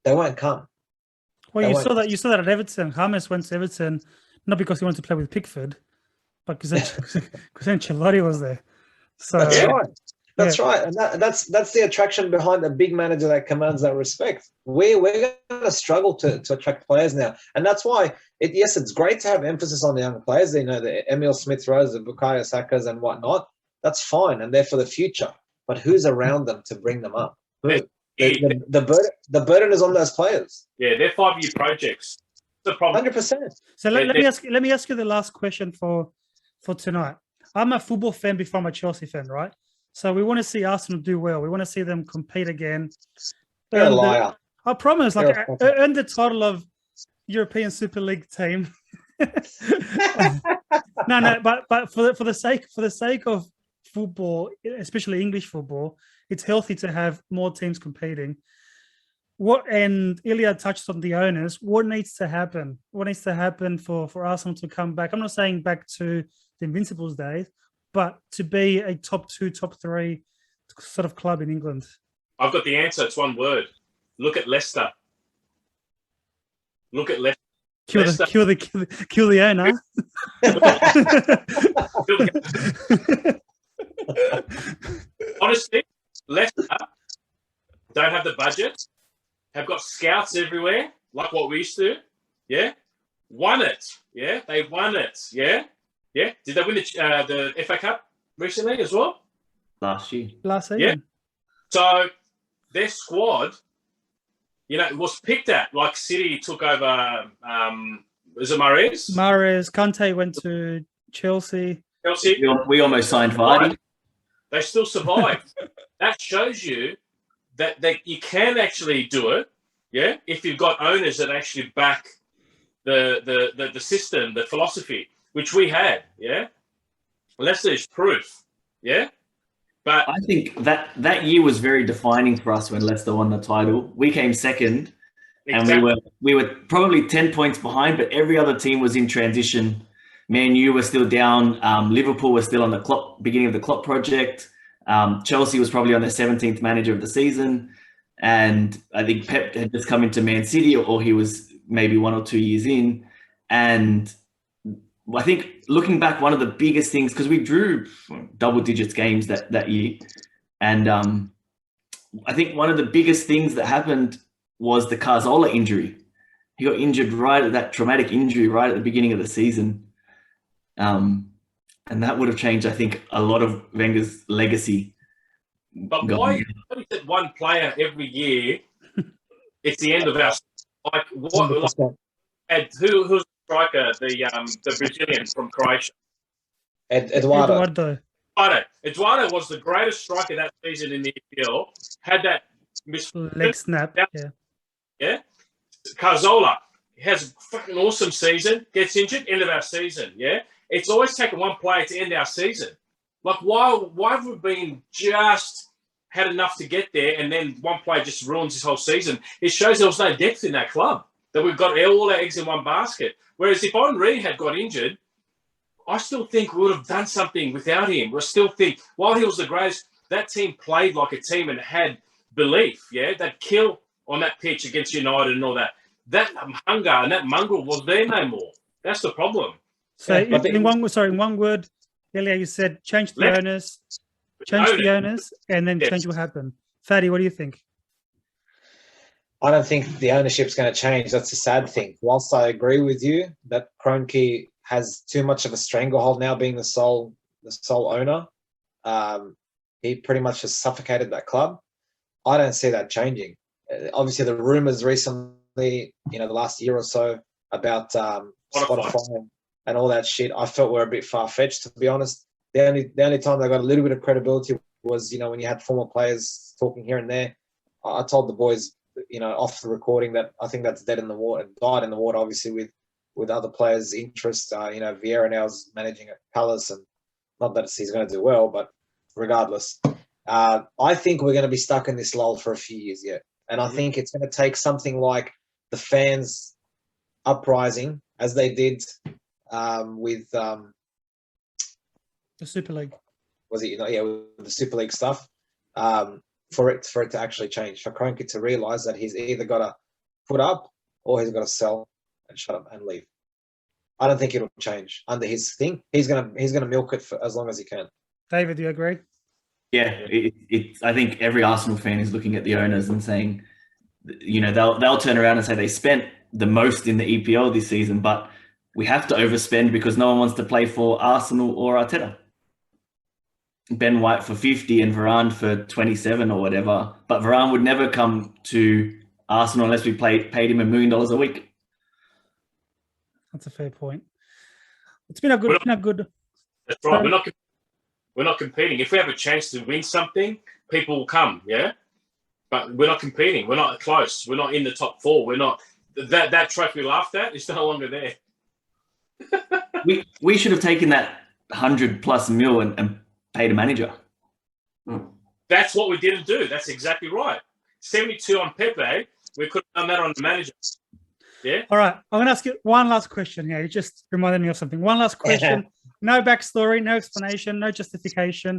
[SPEAKER 4] They won't come.
[SPEAKER 3] Well, you saw that at Everton. James went to Everton not because he wanted to play with Pickford, but because Ancelotti was there. So
[SPEAKER 4] that's right. That's right, and that's the attraction behind a big manager that commands that respect. We're going to struggle to attract players now, and that's why it's great to have emphasis on the young players. You know, the Emil Smith-Rowe, the Bukayo Sakas, and whatnot. That's fine, and they're for the future. But who's around them to bring them up? The burden is on those players.
[SPEAKER 6] Yeah, they're 5-year projects. The problem.
[SPEAKER 4] 100%.
[SPEAKER 3] So let me ask you the last question for tonight. I'm a football fan before I'm a Chelsea fan, right? So we want to see Arsenal do well. We want to see them compete again.
[SPEAKER 4] You're a liar.
[SPEAKER 3] I promise, earn the title of European Super League team. No, but for the sake of football, especially English football, it's healthy to have more teams competing. And Ilya touched on the owners. What needs to happen? What needs to happen for Arsenal to come back? I'm not saying back to the Invincibles days, but to be a top 2, top 3 sort of club in England.
[SPEAKER 6] I've got the answer. It's one word. Look at Leicester. Look at Leicester.
[SPEAKER 3] Kill the owner.
[SPEAKER 6] Honestly, Leicester don't have the budget, have got scouts everywhere, like what we used to. Yeah. Won it. Yeah. They won it. Yeah. Yeah. Did they win the FA Cup recently as well?
[SPEAKER 5] Last
[SPEAKER 3] season.
[SPEAKER 6] Yeah. So their squad, was picked at, like City took over, is it Mahrez?
[SPEAKER 3] Mahrez, Kante went to Chelsea.
[SPEAKER 5] We almost signed Vardy.
[SPEAKER 6] They still survived. That shows you that you can actually do it, yeah, if you've got owners that actually back the system, the philosophy, which we had, yeah. Leicester is proof, yeah. But
[SPEAKER 5] I think that year was very defining for us when Leicester won the title. We came second,
[SPEAKER 6] exactly.
[SPEAKER 5] And we were probably 10 points behind, but every other team was in transition. Man U was still down. Liverpool was still on the beginning of the Klopp project. Chelsea was probably on their 17th manager of the season. And I think Pep had just come into Man City, or he was maybe 1 or 2 years in. And I think looking back, one of the biggest things, because we drew double digits games that year. And I think one of the biggest things that happened was the Cazorla injury. He got injured that traumatic injury right at the beginning of the season. And that would have changed, I think, a lot of Wenger's legacy.
[SPEAKER 6] But why is it one player every year? It's the end of our who's the striker? The Brazilian from Croatia.
[SPEAKER 4] Eduardo.
[SPEAKER 6] Eduardo was the greatest striker that season in the EPL. Had that
[SPEAKER 3] leg snap.
[SPEAKER 6] Yeah. Cazorla has a fucking awesome season. Gets injured. End of our season. Yeah. It's always taken one player to end our season. Like, why have we been just had enough to get there, and then one player just ruins his whole season? It shows there was no depth in that club. that we've got all our eggs in one basket. Whereas if Henri had got injured, I still think we would have done something without him. I still think, while he was the greatest, that team played like a team and had belief, yeah? That kill on that pitch against United and all that. That hunger and that mongrel was there no more. That's the problem.
[SPEAKER 3] So in one word, earlier you said change the owners, and then change will happen. Fatty, what do you think?
[SPEAKER 4] I don't think the ownership's going to change. That's a sad thing. Whilst I agree with you that Kroenke has too much of a stranglehold now, being the sole owner, he pretty much has suffocated that club. I don't see that changing. Obviously, the rumours recently, the last year or so about Spotify and all that shit, I felt were a bit far-fetched, to be honest. The only time they got a little bit of credibility was, when you had former players talking here and there. I told the boys, off the recording, that I think that's dead in the water, died in the water, obviously, with other players' interest. Vieira now is managing at Palace, and not that he's going to do well, but regardless, I think we're going to be stuck in this lull for a few years yet. And I think it's going to take something like the fans uprising, as they did with
[SPEAKER 3] the Super League.
[SPEAKER 4] Was it? With the Super League stuff, for it to actually change, for Kroenke to realise that he's either got to put up or he's got to sell and shut up and leave. I don't think it'll change under his thing. He's gonna milk it for as long as he can.
[SPEAKER 3] David, do you agree?
[SPEAKER 5] Yeah, I think every Arsenal fan is looking at the owners and saying, they'll turn around and say they spent the most in the EPL this season, but we have to overspend because no one wants to play for Arsenal or Arteta. Ben White for 50 and Varane for 27 or whatever, but Varane would never come to Arsenal unless we paid him $1 million a week.
[SPEAKER 3] That's a fair point. It's been a good.
[SPEAKER 6] That's right. We're not competing. If we have a chance to win something, people will come. Yeah, but we're not competing. We're not close. We're not in the top four. We're not. That trophy we laughed at is no longer there.
[SPEAKER 5] we should have taken that 100+ mil and paid a manager.
[SPEAKER 6] That's what we didn't do. That's exactly right. 72 on Pepe. We could have done that on the manager. Yeah.
[SPEAKER 3] All right. I'm going to ask you one last question here. You just reminded me of something. One last question. No backstory, no explanation, no justification.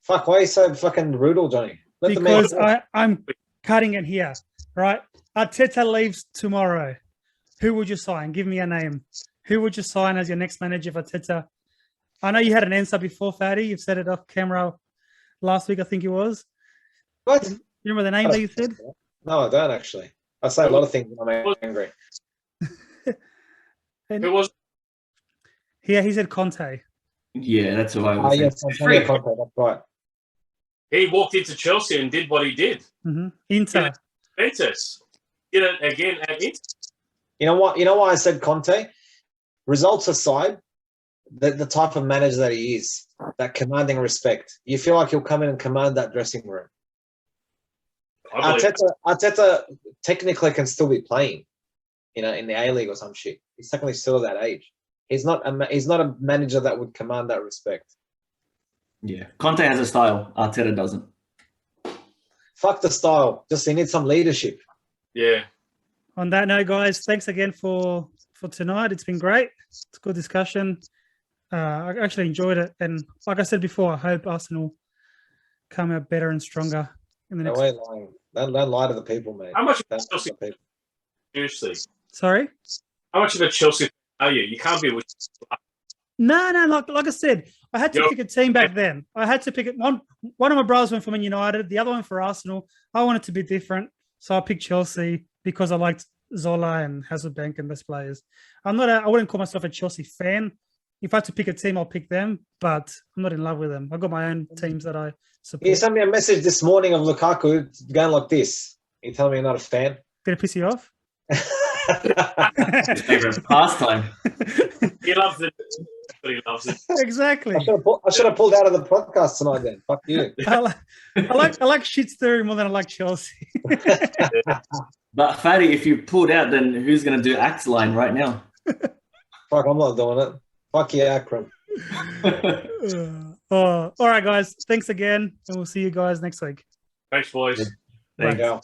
[SPEAKER 4] Fuck, why are you so fucking brutal, Johnny?
[SPEAKER 3] Because I'm cutting it here, right? Arteta leaves tomorrow. Who would you sign? Give me a name. Who would you sign as your next manager for Arteta? I know you had an answer before, Fatty. You've said it off camera last week, I think it was.
[SPEAKER 4] What?
[SPEAKER 3] You remember the name that you said?
[SPEAKER 4] No, I don't actually. I say a lot of things when I'm angry.
[SPEAKER 6] Who was?
[SPEAKER 3] Yeah, he said Conte.
[SPEAKER 5] Yeah, that's what I was saying.
[SPEAKER 4] Yes, Antonio Conte, that's right.
[SPEAKER 6] He walked into Chelsea and did what he did.
[SPEAKER 3] Mm-hmm. Inter.
[SPEAKER 6] Juventus. Did it again at Inter.
[SPEAKER 4] You know what? You know why I said Conte? Results aside, the type of manager that he is, that commanding respect, you feel like he'll come in and command that dressing room. Arteta technically can still be playing, in the A-League or some shit. He's technically still at that age. He's not a manager that would command that respect.
[SPEAKER 5] Yeah, Conte has a style. Arteta doesn't.
[SPEAKER 4] Fuck the style. Just he needs some leadership.
[SPEAKER 6] Yeah.
[SPEAKER 3] On that note, guys, thanks again for tonight. It's been great. It's a good discussion. I actually enjoyed it, and like I said before, I hope Arsenal come out better and stronger in the next.
[SPEAKER 4] No way lying. Don't lie to the people, mate.
[SPEAKER 6] How much of Chelsea? Seriously.
[SPEAKER 3] Sorry.
[SPEAKER 6] How much of a Chelsea are you? You can't be with.
[SPEAKER 3] No. Like I said, I had to pick a team back then. I had to pick it. One of my brothers went for Man United. The other one for Arsenal. I wanted to be different, so I picked Chelsea because I liked Zola and Hasselbank and those players. I wouldn't call myself a Chelsea fan. If I had to pick a team, I'll pick them, but I'm not in love with them. I've got my own teams that I support.
[SPEAKER 4] You sent me a message this morning of Lukaku going like this. You telling me you're not a fan?
[SPEAKER 3] Did it piss you off?
[SPEAKER 5] His favorite pastime.
[SPEAKER 6] He loves it. He loves it.
[SPEAKER 3] Exactly.
[SPEAKER 4] I should have pulled out of the podcast tonight then. Fuck you.
[SPEAKER 3] I like shit story more than I like Chelsea.
[SPEAKER 5] But Fatty, if you pulled out, then who's going to do Axe line right now?
[SPEAKER 4] Fuck, I'm not doing it. Fuck yeah, Akram.
[SPEAKER 3] All right, guys. Thanks again, and we'll see you guys next week.
[SPEAKER 6] Thanks, boys.
[SPEAKER 4] There you go.